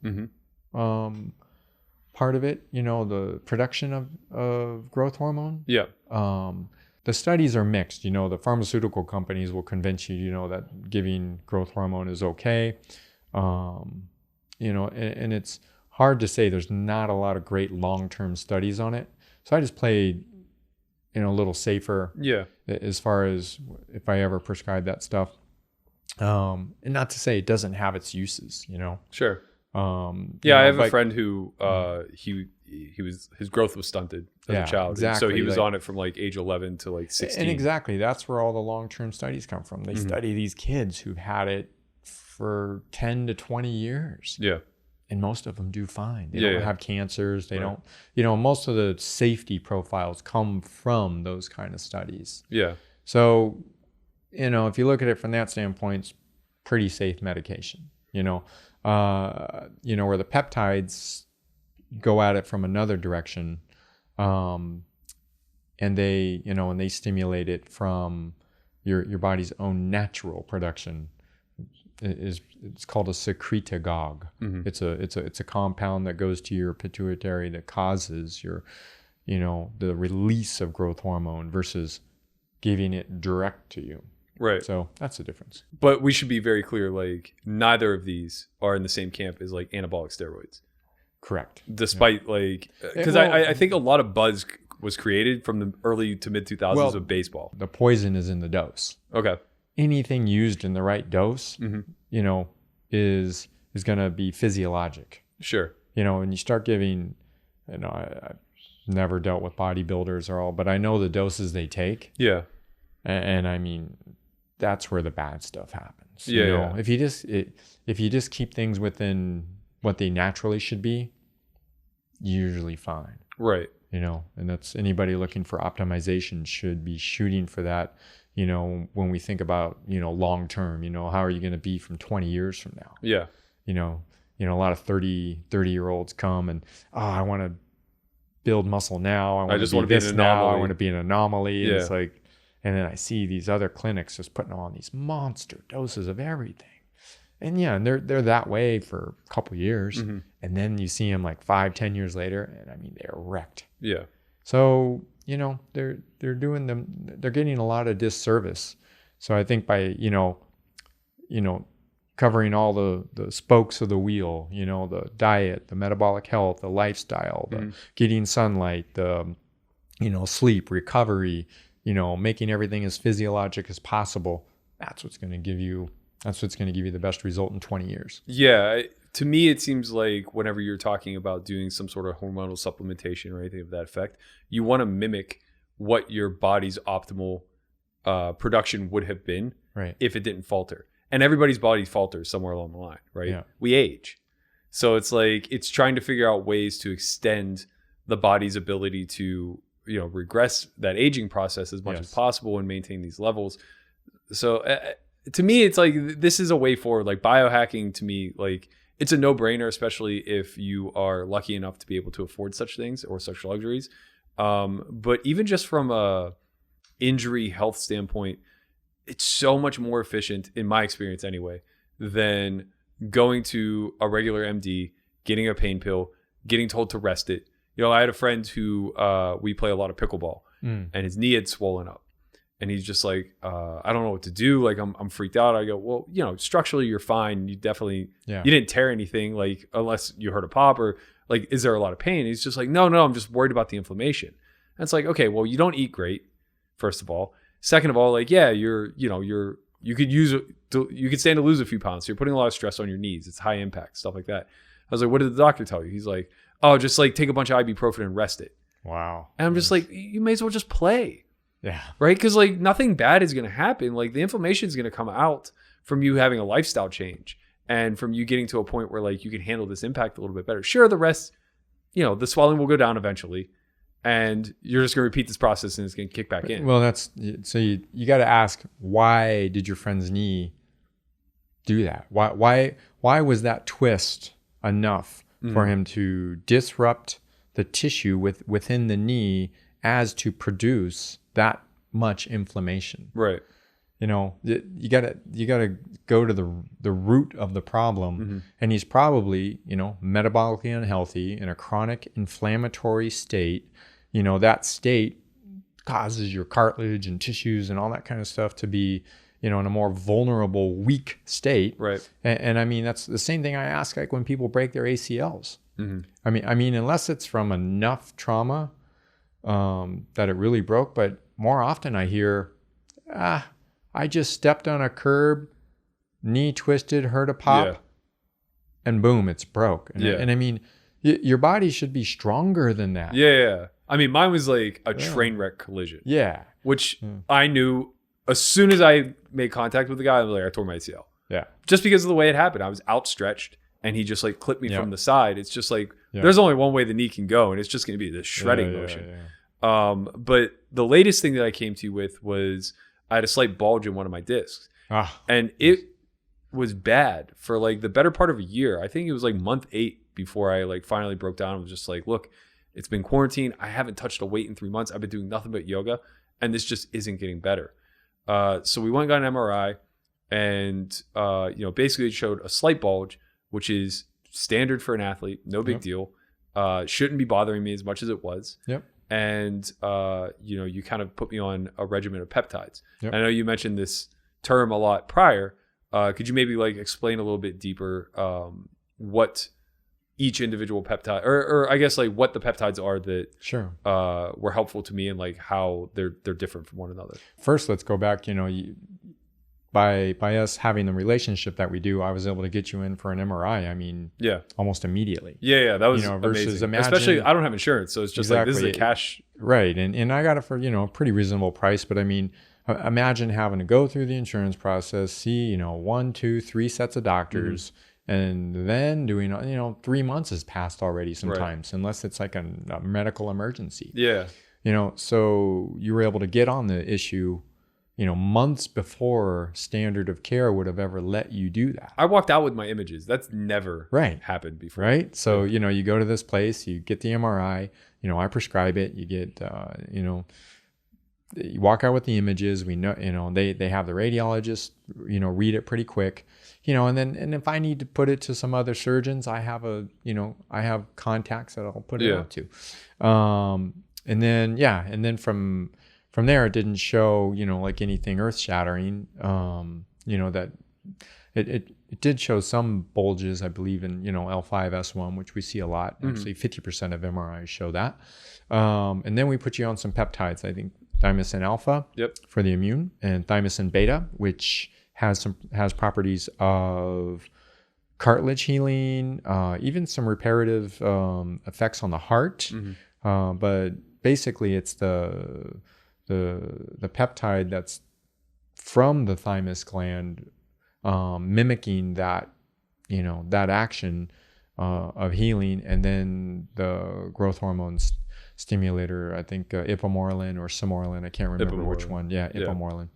part of it, the production of growth hormone. Yeah. The studies are mixed. The pharmaceutical companies will convince you, that giving growth hormone is okay. And it's hard to say. There's not a lot of great long-term studies on it. So I just played a little safer as far as if I ever prescribe that stuff. And not to say it doesn't have its uses, Sure. I have a friend who his growth was stunted as a child. Exactly. So he was on it from like age 11 to like 16. And exactly, that's where all the long-term studies come from. They study these kids who've had it for 10 to 20 years. Yeah. And most of them do fine. They don't have cancers. They don't, most of the safety profiles come from those kind of studies. Yeah. So, if you look at it from that standpoint, it's pretty safe medication, where the peptides go at it from another direction. And they, and they stimulate it from your body's own natural production. It's called a secretagogue. It's a compound that goes to your pituitary that causes your, the release of growth hormone versus giving it direct to you. Right. So that's the difference. But we should be very clear, like neither of these are in the same camp as like anabolic steroids. Correct. Despite because I think a lot of buzz was created from the early to mid 2000s of baseball. The poison is in the dose. Okay. Anything used in the right dose, is going to be physiologic. Sure. When you start giving, I've never dealt with bodybuilders or all, but I know the doses they take. Yeah. And I mean, that's where the bad stuff happens. Yeah. If you just keep things within what they naturally should be, you're usually fine. Right. and that's anybody looking for optimization should be shooting for that. When we think about, long term, how are you going to be from 20 years from now? Yeah. A lot of 30-year-olds come and, I want to build muscle now. I just want to be this an now. anomaly. I want to be an anomaly. Yeah. And it's like, and then I see these other clinics just putting on these monster doses of everything. And and they're that way for a couple of years. Mm-hmm. And then you see them like 5-10 years later, and I mean, they're wrecked. Yeah. So, they're getting a lot of disservice. So I think by, covering all the spokes of the wheel, the diet, the metabolic health, the lifestyle, the getting sunlight, the, sleep, recovery, making everything as physiologic as possible. That's what's going to give you the best result in 20 years. Yeah. To me, it seems like whenever you're talking about doing some sort of hormonal supplementation or anything of that effect, you want to mimic what your body's optimal production would have been if it didn't falter. And everybody's body falters somewhere along the line, right? Yeah. We age. So it's like, it's trying to figure out ways to extend the body's ability to, regress that aging process as much as possible and maintain these levels. So to me, it's like, this is a way forward. Like biohacking to me, like it's a no-brainer, especially if you are lucky enough to be able to afford such things or such luxuries. But even just from a injury health standpoint, it's so much more efficient, in my experience anyway, than going to a regular MD, getting a pain pill, getting told to rest it. I had a friend who we play a lot of pickleball, and his knee had swollen up. And he's just like, I don't know what to do. Like, I'm freaked out. I go, well, structurally you're fine. You definitely, you didn't tear anything, like, unless you hurt a pop or like, is there a lot of pain? He's just like, no, I'm just worried about the inflammation. And it's like, okay, well, you don't eat great, first of all. Second of all, like, yeah, you could stand to lose a few pounds. So you're putting a lot of stress on your knees. It's high impact, stuff like that. I was like, what did the doctor tell you? He's like, oh, just like take a bunch of ibuprofen and rest it. Wow. And I'm just like, you may as well just play. Yeah. Right? Because like nothing bad is going to happen. Like the inflammation is going to come out from you having a lifestyle change and from you getting to a point where like you can handle this impact a little bit better. Sure, the rest, the swelling will go down eventually. And you're just going to repeat this process and it's going to kick back in. Well, so you got to ask, why did your friend's knee do that? Why was that twist enough for him to disrupt the tissue within the knee as to produce that much inflammation? Right. You gotta go to the root of the problem, and he's probably metabolically unhealthy in a chronic inflammatory state. That state causes your cartilage and tissues and all that kind of stuff to be in a more vulnerable, weak state. Right. And I mean, that's the same thing I ask like when people break their ACLs. I mean, unless it's from enough trauma that it really broke, but more often I hear, I just stepped on a curb, knee twisted, heard a pop, and boom, it's broke. And I mean, your body should be stronger than that. Yeah. I mean, mine was like a train wreck collision. Yeah. Which I knew as soon as I made contact with the guy, I was like, I tore my ACL. Yeah. Just because of the way it happened. I was outstretched and he just like clipped me from the side. It's just like, there's only one way the knee can go and it's just going to be this shredding motion. But the latest thing that I came to you with was I had a slight bulge in one of my discs. And it was bad for like the better part of a year. I think it was like month 8 before I like finally broke down and was just like, look, it's been quarantine. I haven't touched a weight in 3 months. I've been doing nothing but yoga and this just isn't getting better. So we went and got an MRI and, basically it showed a slight bulge, which is standard for an athlete. No big deal. Shouldn't be bothering me as much as it was. Yep. And, you kind of put me on a regimen of peptides. Yep. I know you mentioned this term a lot prior. Could you maybe like explain a little bit deeper what each individual peptide, or I guess like what the peptides are that were helpful to me and like how they're different from one another? First, let's go back. By us having the relationship that we do, I was able to get you in for an MRI. I mean, almost immediately. Yeah, that was versus amazing. Especially, I don't have insurance, so it's just like this is a cash. Right, and I got it for a pretty reasonable price. But I mean, imagine having to go through the insurance process, see 1, 2, 3 sets of doctors, And then doing, 3 months has passed already sometimes, unless it's like a medical emergency. Yeah. So you were able to get on the issue, months before standard of care would have ever let you do that. I walked out with my images. That's never happened before. Right. So, you go to this place, you get the MRI, I prescribe it, you get, you walk out with the images. We know, they have the radiologist, read it pretty quick, and if I need to put it to some other surgeons, I have contacts that I'll put it out to. And then from there, it didn't show, like anything earth shattering, that it did show some bulges, I believe in, L5S1, which we see a lot. Actually, 50% of MRIs show that. And then we put you on some peptides, I think thymosin alpha for the immune, and thymosin beta, which has properties of cartilage healing, even some reparative effects on the heart. But basically, it's the peptide that's from the thymus gland, mimicking that action of healing, and then the growth hormones stimulator, I think ipamorelin or samorelin, I can't remember which one. Yeah, ipamorelin.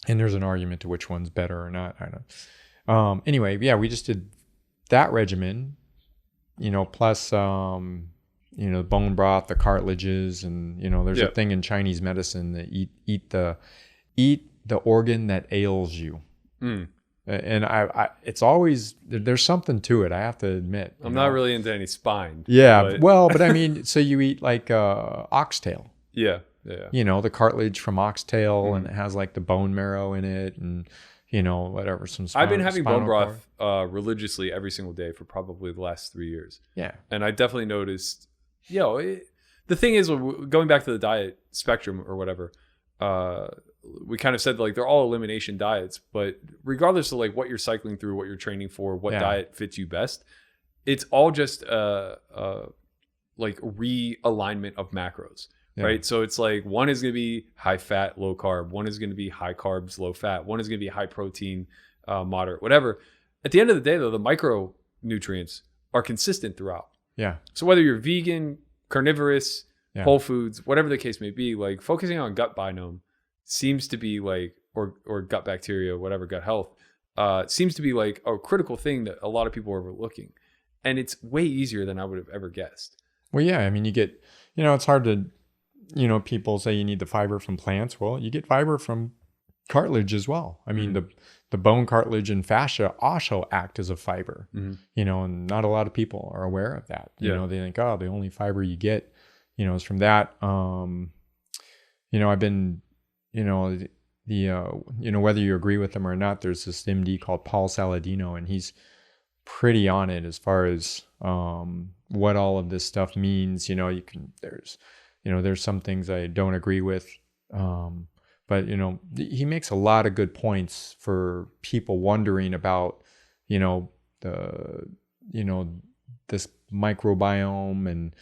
And there's an argument to which one's better or not. I don't know. Anyway, we just did that regimen, plus the bone broth, the cartilages, and there's a thing in Chinese medicine that eat the organ that ails you. And I it's always, there's something to it, I have to admit. I'm not really into any spine. Yeah, but I mean, so you eat like oxtail. Yeah. The cartilage from oxtail, and it has like the bone marrow in it, and whatever. I've been having bone broth religiously every single day for probably the last 3 years. Yeah, and I definitely noticed. The thing is, going back to the diet spectrum or whatever, we kind of said like they're all elimination diets, but regardless of like what you're cycling through, what you're training for, what diet fits you best, it's all just like realignment of macros. Right. So it's like one is going to be high fat, low carb. One is going to be high carbs, low fat. One is going to be high protein, moderate, whatever. At the end of the day, though, the micronutrients are consistent throughout. Yeah. So whether you're vegan, carnivorous, whole foods, whatever the case may be, like focusing on gut biome seems to be like, or gut bacteria, whatever, gut health, seems to be like a critical thing that a lot of people are overlooking. And it's way easier than I would have ever guessed. Well, yeah. I mean, you get, it's hard to, people say you need the fiber from plants. Well, you get fiber from cartilage as well. I mean, the bone cartilage and fascia also act as a fiber, and not a lot of people are aware of that. They think, oh, the only fiber you get, is from that. I've been, whether you agree with him or not, there's this MD called Paul Saladino, and he's pretty on it as far as what all of this stuff means. There's some things I don't agree with, but he makes a lot of good points for people wondering about this microbiome, and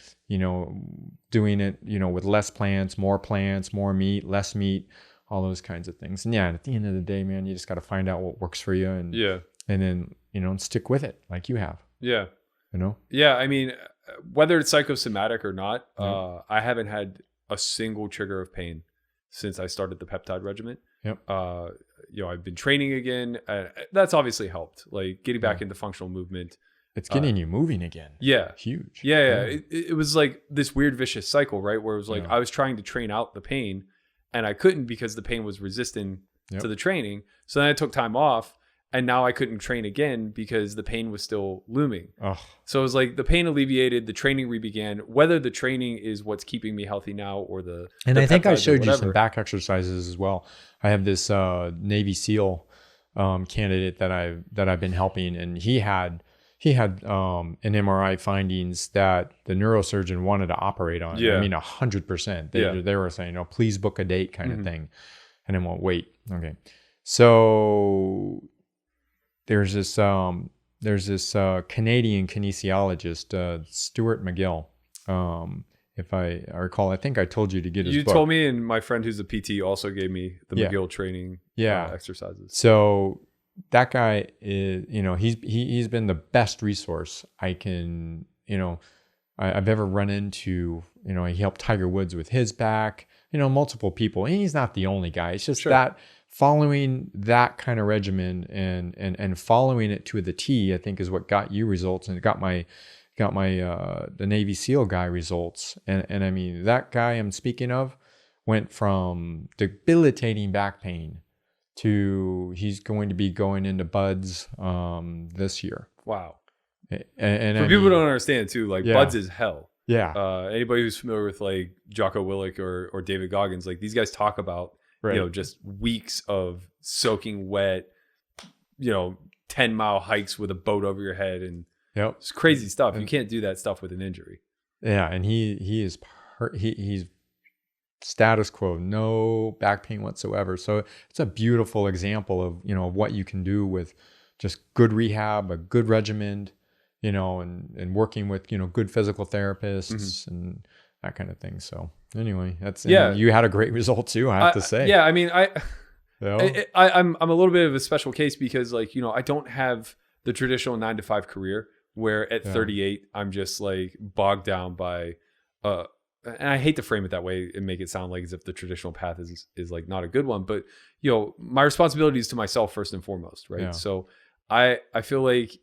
doing it with less plants, more meat, less meat, all those kinds of things. And at the end of the day, man, you just got to find out what works for you, and then stick with it like you have. I mean, whether it's psychosomatic or not, I haven't had a single trigger of pain since I started the peptide regimen. I've been training again. That's obviously helped, like getting back into functional movement. It's getting you moving again. Yeah. Huge. Yeah. It was like this weird vicious cycle, right? Where it was like I was trying to train out the pain, and I couldn't because the pain was resistant to the training. So then I took time off, and now I couldn't train again because the pain was still looming. So it was like the pain alleviated, the training rebegan. Whether the training is what's keeping me healthy now or And I think I showed you some back exercises as well. I have this Navy SEAL candidate that I've been helping, and he had an MRI findings that the neurosurgeon wanted to operate on. I mean, 100%. They were saying, please book a date kind of thing. And I went, wait, okay. So there's this Canadian kinesiologist, Stuart McGill. If I recall, I think I told you to get his book. You told me, and my friend who's a PT also gave me the McGill training exercises. So that guy is, he's been the best resource I can, I've ever run into. He helped Tiger Woods with his back, multiple people. And he's not the only guy. It's just that following that kind of regimen and following it to the T, I think is what got you results, and it got my the Navy SEAL guy results. And I mean, that guy I'm speaking of went from debilitating back pain to he's going to be going into buds this year. Wow. And for people who don't understand too, like buds is hell. Yeah. Anybody who's familiar with like Jocko Willink or David Goggins, like these guys talk about, just weeks of soaking wet, 10-mile hikes with a boat over your head, and it's crazy stuff. You can't do that stuff with an injury. Yeah. And he's status quo, no back pain whatsoever. So it's a beautiful example of, what you can do with just good rehab, a good regimen, and working with, good physical therapists and that kind of thing. So anyway, you had a great result too, I have to say. Yeah. I mean, I'm a little bit of a special case because I don't have the traditional 9-to-5 career where at 38, I'm just like bogged down by, and I hate to frame it that way and make it sound like as if the traditional path is like not a good one, but my responsibility is to myself first and foremost. Right. Yeah. So I feel like,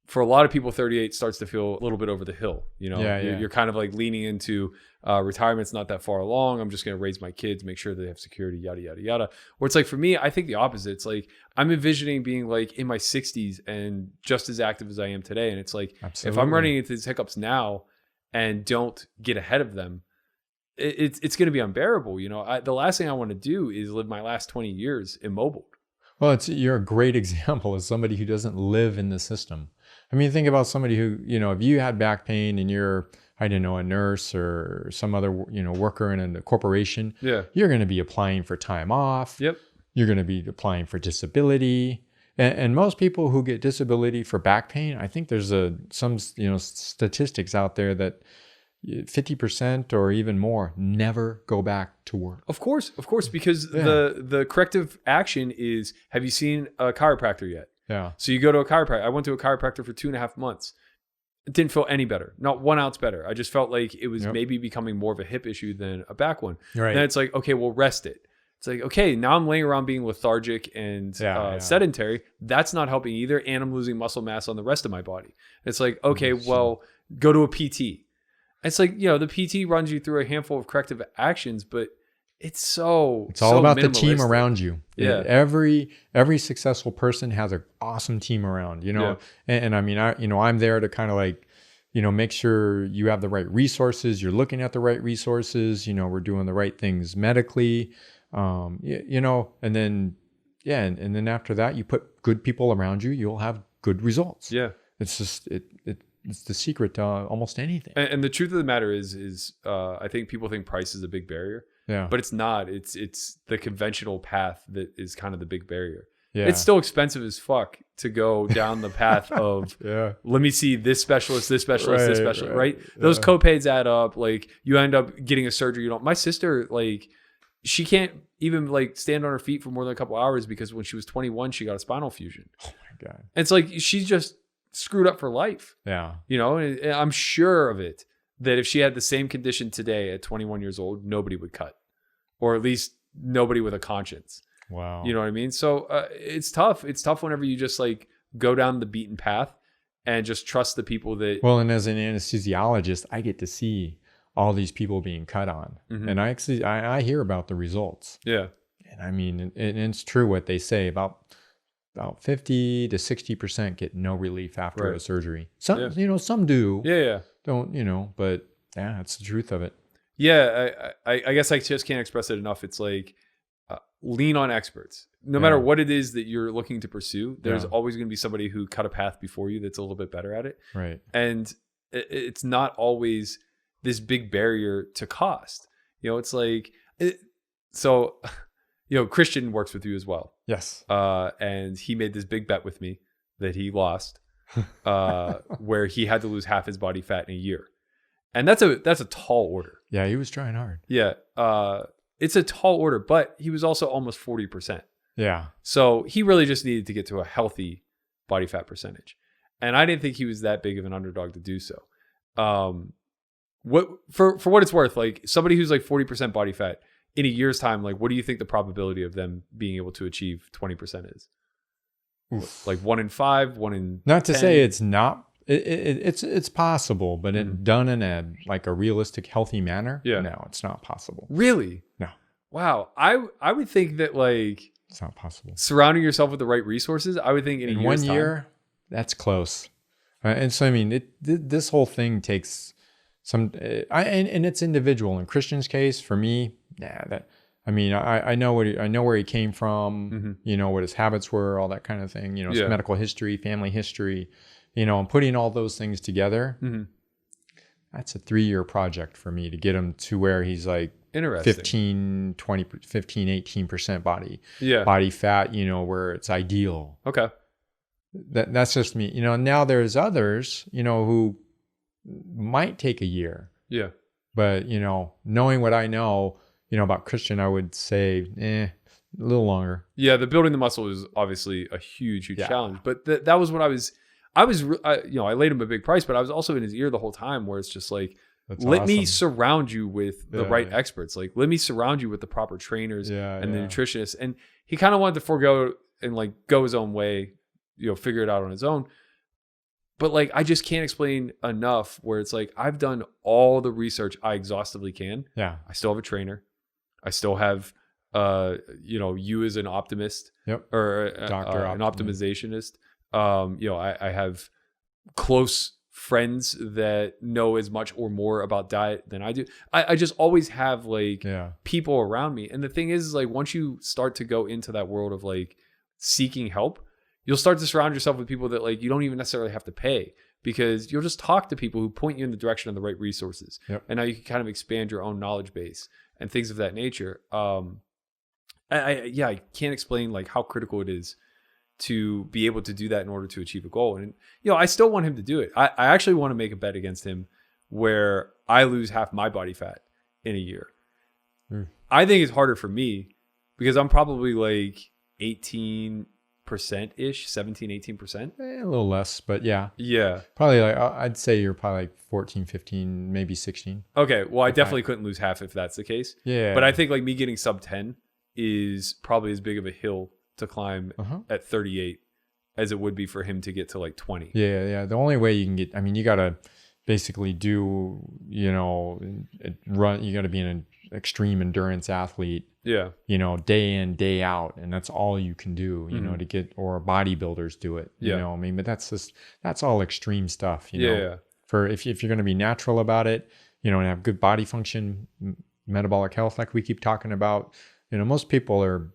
for a lot of people, 38 starts to feel a little bit over the hill. You're kind of like leaning into retirement's not that far along. I'm just going to raise my kids, make sure they have security, yada, yada, yada. Or it's like, for me, I think the opposite. It's like, I'm envisioning being like in my 60s and just as active as I am today. And it's like, if I'm running into these hiccups now and don't get ahead of them, it's going to be unbearable. The last thing I want to do is live my last 20 years immobile. Well, you're a great example of somebody who doesn't live in the system. I mean, think about somebody who, if you had back pain and you're, I don't know, a nurse or some other, worker in a corporation, you're going to be applying for time off. Yep. You're going to be applying for disability. And most people who get disability for back pain, I think there's some statistics out there that 50% or even more never go back to work. Of course, because the corrective action is, have you seen a chiropractor yet? Yeah. So you go to a chiropractor. I went to a chiropractor for 2.5 months. It didn't feel any better. Not 1 ounce better. I just felt like it was maybe becoming more of a hip issue than a back one. Right. And then it's like, okay, well, rest it. It's like, okay, now I'm laying around being lethargic and sedentary. That's not helping either. And I'm losing muscle mass on the rest of my body. It's like, okay, well, go to a PT. It's like, the PT runs you through a handful of corrective actions, but it's all about the team around you. Yeah. Every successful person has an awesome team around, and I mean, I'm there to kind of like, make sure you have the right resources. You're looking at the right resources. We're doing the right things medically, and then, and then after that, you put good people around you, you'll have good results. Yeah. It's just, it's the secret to almost anything. And the truth of the matter is I think people think price is a big barrier. Yeah. But it's not. It's the conventional path that is kind of the big barrier. Yeah. It's still expensive as fuck to go down the path of let me see this specialist, this specialist, right? Those copays add up. Like you end up getting a surgery. My sister, like, she can't even like stand on her feet for more than a couple hours because when she was 21, she got a spinal fusion. Oh my God. And it's like she's just screwed up for life. Yeah. And I'm sure of it that if she had the same condition today at 21 years old, nobody would cut, or at least nobody with a conscience. Wow. You know what I mean? So it's tough. It's tough whenever you just like go down the beaten path and just trust the people that. Well, and as an anesthesiologist, I get to see all these people being cut on, and I hear about the results. Yeah. And I mean, and it's true what they say about 50 to 60% get no relief after a surgery. Some, some do. Yeah. Don't, but yeah, that's the truth of it. Yeah. I guess I just can't express it enough. It's like, lean on experts. No matter what it is that you're looking to pursue, there's always going to be somebody who cut a path before you that's a little bit better at it. Right. And it's not always this big barrier to cost. It's like, Christian works with you as well. Yes. And he made this big bet with me that he lost, where he had to lose half his body fat in a year. And that's a tall order. Yeah, he was trying hard. Yeah. It's a tall order, but he was also almost 40%. Yeah. So he really just needed to get to a healthy body fat percentage. And I didn't think he was that big of an underdog to do so. What for what it's worth, like somebody who's like 40% body fat in a year's time, like what do you think the probability of them being able to achieve 20% is? Oof. Like 1 in 5, 1 in Not to 10? say it's not. It's possible, but it done in a realistic, healthy manner. Yeah. No, it's not possible. Really? No. Wow. I would think that like it's not possible. Surrounding yourself with the right resources, I would think in a year's 1 year, that's close. And so I mean, this whole thing takes some. And it's individual. In Christian's case, for me, I know where he came from. You know what his habits were, all that kind of thing. You know, his medical history, family history. You know, and putting all those things together, that's a 3-year project for me to get him to where he's like 15, 18% body fat, you know, where it's ideal. Okay. That's just me. You know, now there's others, you know, who might take a year. Yeah. But, you know, knowing what I know, you know, about Christian, I would say, a little longer. Yeah, the building the muscle is obviously a huge challenge. But that was what I laid him a big price, but I was also in his ear the whole time where it's just like, let me surround you with the right experts. Like, let me surround you with the proper trainers and the nutritionists. And he kind of wanted to forego and like go his own way, you know, figure it out on his own. But like, I just can't explain enough where it's like, I've done all the research I exhaustively can. Yeah. I still have a trainer. I still have, you as an optimist or an optimizationist. I have close friends that know as much or more about diet than I do. I just always have like people around me. And the thing is like, once you start to go into that world of like seeking help, you'll start to surround yourself with people that like, you don't even necessarily have to pay, because you'll just talk to people who point you in the direction of the right resources. And now you can kind of expand your own knowledge base and things of that nature. I can't explain like how critical it is to be able to do that in order to achieve a goal. And, you know, I still want him to do it. I actually want to make a bet against him where I lose half my body fat in a year. I think it's harder for me because I'm probably like 18% ish, 17, 18%. A little less, but yeah. Yeah. Probably like, I'd say you're probably like 14, 15, maybe 16. Okay. Well, I definitely couldn't lose half if that's the case. Yeah. But I think like me getting sub 10 is probably as big of a hill to climb at 38 as it would be for him to get to like 20. Yeah. The only way you can get, I mean, you got to basically do, you know, run, you got to be an extreme endurance athlete, you know, day in, day out. And that's all you can do, you know, to get, or bodybuilders do it, you know, I mean, but that's all extreme stuff, you know, for if you're going to be natural about it, you know, and have good body function, metabolic health, like we keep talking about, you know, most people are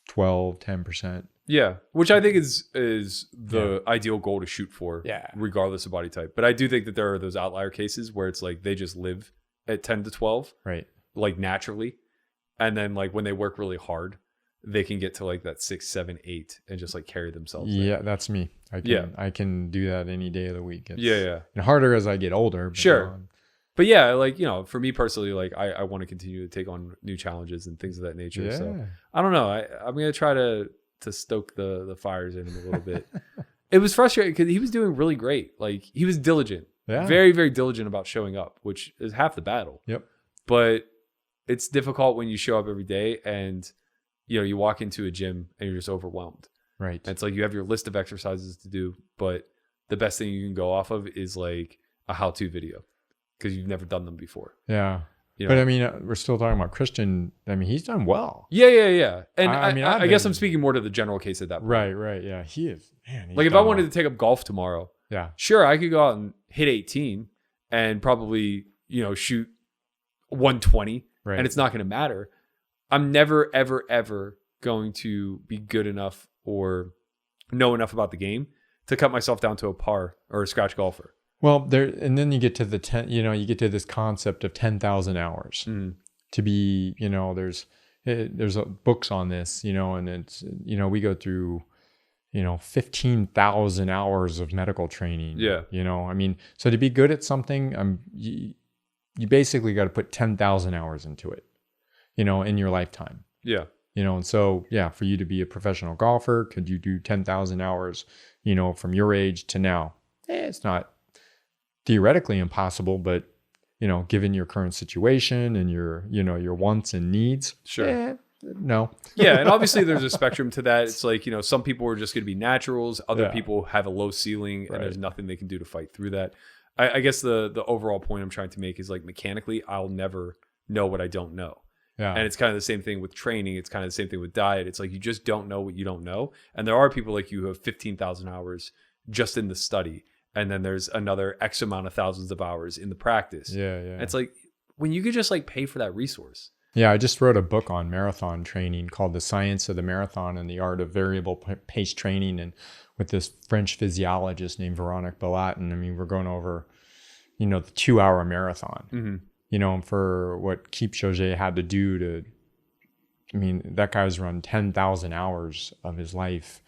12, 10%. Yeah, which I think is the ideal goal to shoot for, regardless of body type. But I do think that there are those outlier cases where it's like they just live at 10 to 12, right? Like naturally, and then like when they work really hard, they can get to like that 6, 7, 8, and just like carry themselves. Yeah, that's me. I can do that any day of the week. It's, and harder as I get older. But sure. But yeah, like, you know, for me personally, like I want to continue to take on new challenges and things of that nature. Yeah. So I don't know. I'm going to try to stoke the fires in him a little bit. It was frustrating because he was doing really great. Like he was diligent, very, very diligent about showing up, which is half the battle. Yep. But it's difficult when you show up every day and, you know, you walk into a gym and you're just overwhelmed. Right. And it's like you have your list of exercises to do, but the best thing you can go off of is like a how-to video, because you've never done them before. Yeah. You know? But I mean, we're still talking about Christian. I mean, he's done well. Yeah. And I guess I'm speaking more to the general case at that point. Right. Yeah, he is. Man, like if I wanted to take up golf tomorrow, sure, I could go out and hit 18 and probably, you know, shoot 120, and it's not going to matter. I'm never, ever, ever going to be good enough or know enough about the game to cut myself down to a par or a scratch golfer. Well, and then you get to you get to this concept of 10,000 hours to be, you know, there's books on this, you know, and it's, you know, we go through, you know, 15,000 hours of medical training. Yeah. You know, I mean, so to be good at something, you basically got to put 10,000 hours into it, you know, in your lifetime. Yeah. And so, yeah, for you to be a professional golfer, could you do 10,000 hours, from your age to now? It's not theoretically impossible, but, given your current situation and your wants and needs, Sure. no. Yeah, and obviously there's a spectrum to that. It's like, some people are just going to be naturals. Other Yeah. people have a low ceiling, and Right. there's nothing they can do to fight through that. I guess the overall point I'm trying to make is like mechanically, I'll never know what I don't know. Yeah. And it's kind of the same thing with training. It's kind of the same thing with diet. It's like you just don't know what you don't know. And there are people like you who have 15,000 hours just in the study. And then there's another X amount of thousands of hours in the practice. Yeah. And it's like when you could just like pay for that resource. Yeah, I just wrote a book on marathon training called The Science of the Marathon and the Art of Variable Pace Training, and with this French physiologist named Véronique Balatin. I mean, we're going over, the 2-hour marathon, Mm-hmm. For what Kipchoge had to do that guy's run 10,000 hours of his life,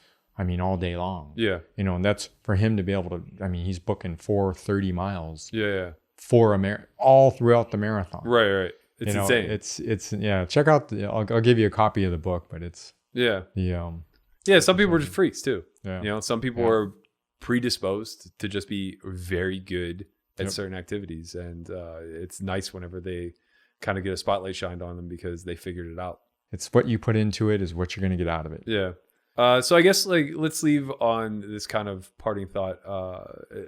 all day long. Yeah. And that's for him to be able to, he's booking 430 miles Yeah. for all throughout the marathon. Right. It's insane. It's yeah. Check out I'll give you a copy of the book, but it's Yeah. the Some people are just freaks too. Yeah. Some people are predisposed to just be very good at Yep. certain activities. And it's nice whenever they kind of get a spotlight shined on them because they figured it out. It's what you put into it is what you're going to get out of it. Yeah. So I guess like let's leave on this kind of parting thought.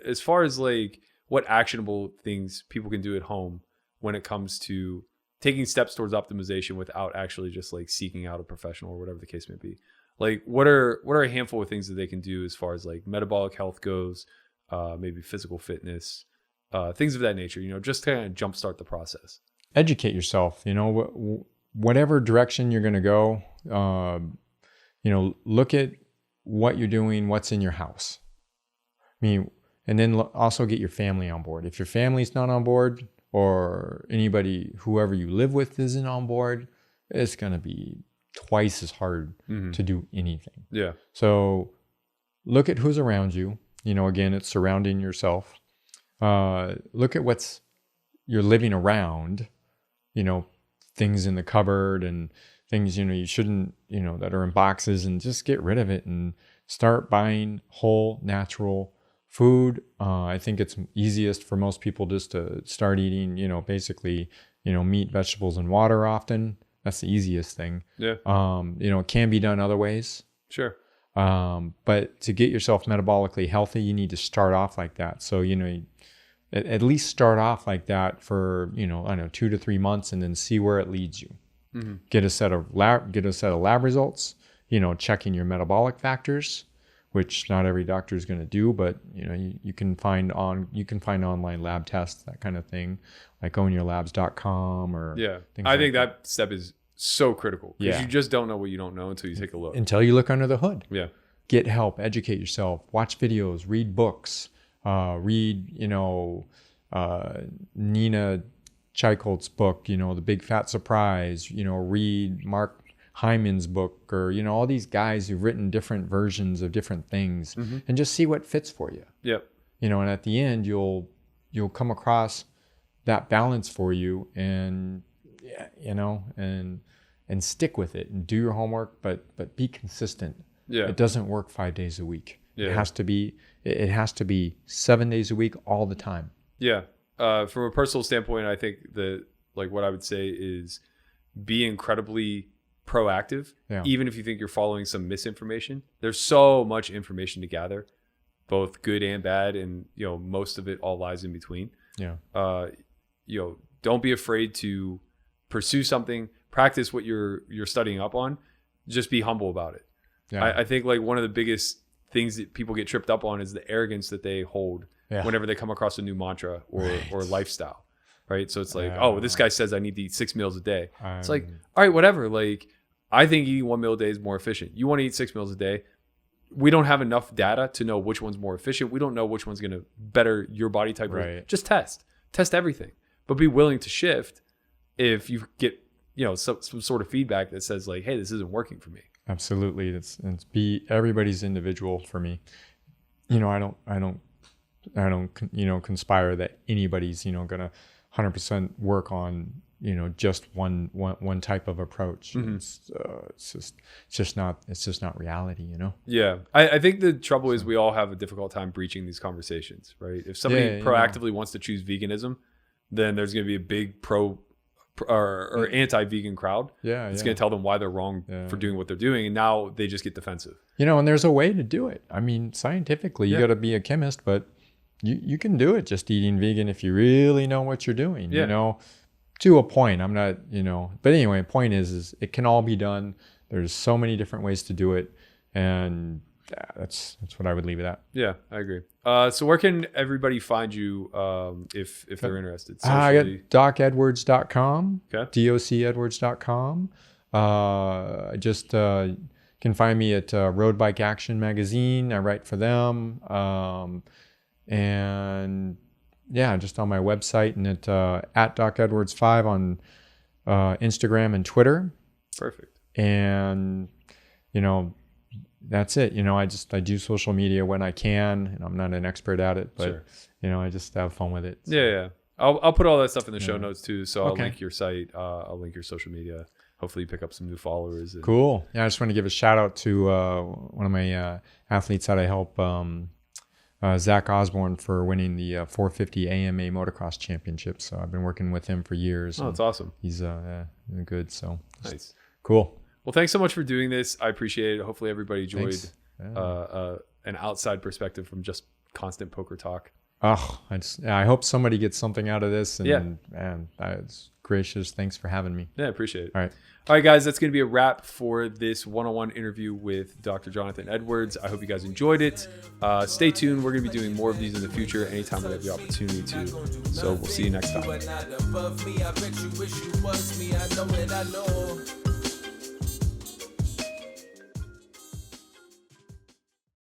As far as like what actionable things people can do at home when it comes to taking steps towards optimization without actually just like seeking out a professional or whatever the case may be. Like what are a handful of things that they can do as far as like metabolic health goes, maybe physical fitness, things of that nature, just to kind of jumpstart the process. Educate yourself, whatever direction you're going to go, look at what you're doing, what's in your house. And then also get your family on board. If your family's not on board, or whoever you live with isn't on board, it's going to be twice as hard to do anything. Yeah. So look at who's around you. Again, it's surrounding yourself. Look at you're living around, things in the cupboard and things, you shouldn't, that are in boxes, and just get rid of it and start buying whole, natural food. I think it's easiest for most people just to start eating, basically, meat, vegetables, and water often. That's the easiest thing. Yeah. It can be done other ways. Sure. But to get yourself metabolically healthy, you need to start off like that. So, at least start off like that for, 2 to 3 months, and then see where it leads you. Mm-hmm. Get a set of lab results, checking your metabolic factors, which not every doctor is going to do, but you can find online lab tests, that kind of thing, like ownyourlabs.com or I think that step is so critical because you just don't know what you don't know until you take a look. Until you look under the hood. Yeah. Get help, educate yourself, watch videos, read books, read Nina Tchaikov's book, The Big Fat Surprise, read Mark Hyman's book, or all these guys who've written different versions of different things, and just see what fits for you. Yep. And at the end you'll come across that balance for you, and and stick with it and do your homework, but be consistent. Yeah. It doesn't work 5 days a week. Yeah. It has to be 7 days a week all the time. Yeah. From a personal standpoint, I think that like what I would say is be incredibly proactive, even if you think you're following some misinformation. There's so much information to gather, both good and bad, and most of it all lies in between. Don't be afraid to pursue something, practice what you're studying up on. Just be humble about it. I think like one of the biggest things that people get tripped up on is the arrogance that they hold whenever they come across a new mantra or lifestyle, right? So it's like, this guy says I need to eat 6 meals a day. It's like, all right, whatever. Like, I think eating 1 meal a day is more efficient. You want to eat 6 meals a day. We don't have enough data to know which one's more efficient. We don't know which one's going to better your body type. Right. Just test everything, but be willing to shift if you get, some sort of feedback that says like, hey, this isn't working for me. Absolutely. It's everybody's individual for me. I don't conspire that anybody's, going to 100% work on just one type of approach. Mm-hmm. It's just not reality. Yeah. I think the trouble is we all have a difficult time breaching these conversations, right? If somebody proactively wants to choose veganism, then there's going to be a big pro or anti-vegan crowd. It's going to tell them why they're wrong for doing what they're doing, and now they just get defensive. And there's a way to do it. I mean, scientifically, you got to be a chemist, but you can do it just eating vegan if you really know what you're doing. To a point. I'm not, but anyway, point is it can all be done. There's so many different ways to do it, and that's what I would leave it at. Yeah, I agree. So where can everybody find you if they're interested? I got docedwards.com, docedwards.com. I just can find me at Road Bike Action Magazine. I write for them. And just on my website and at docedwards5 on Instagram and Twitter. Perfect. And, that's it. I do social media when I can, and I'm not an expert at it, but I just have fun with it. So. Yeah. I'll put all that stuff in the show notes too. So I'll link your site. I'll link your social media. Hopefully you pick up some new followers. Cool. Yeah. I just want to give a shout out to one of my athletes that I help, Zach Osborne, for winning the 450 AMA motocross championship. So I've been working with him for years. Oh, that's awesome. He's good. So nice. Cool. Well, thanks so much for doing this. I appreciate it. Hopefully everybody enjoyed an outside perspective from just constant poker talk. Oh, I hope somebody gets something out of this. And it's gracious. Thanks for having me. Yeah, I appreciate it. All right, guys, that's going to be a wrap for this one-on-one interview with Dr. Jonathan Edwards. I hope you guys enjoyed it. Stay tuned. We're going to be doing more of these in the future anytime we have the opportunity to. So we'll see you next time.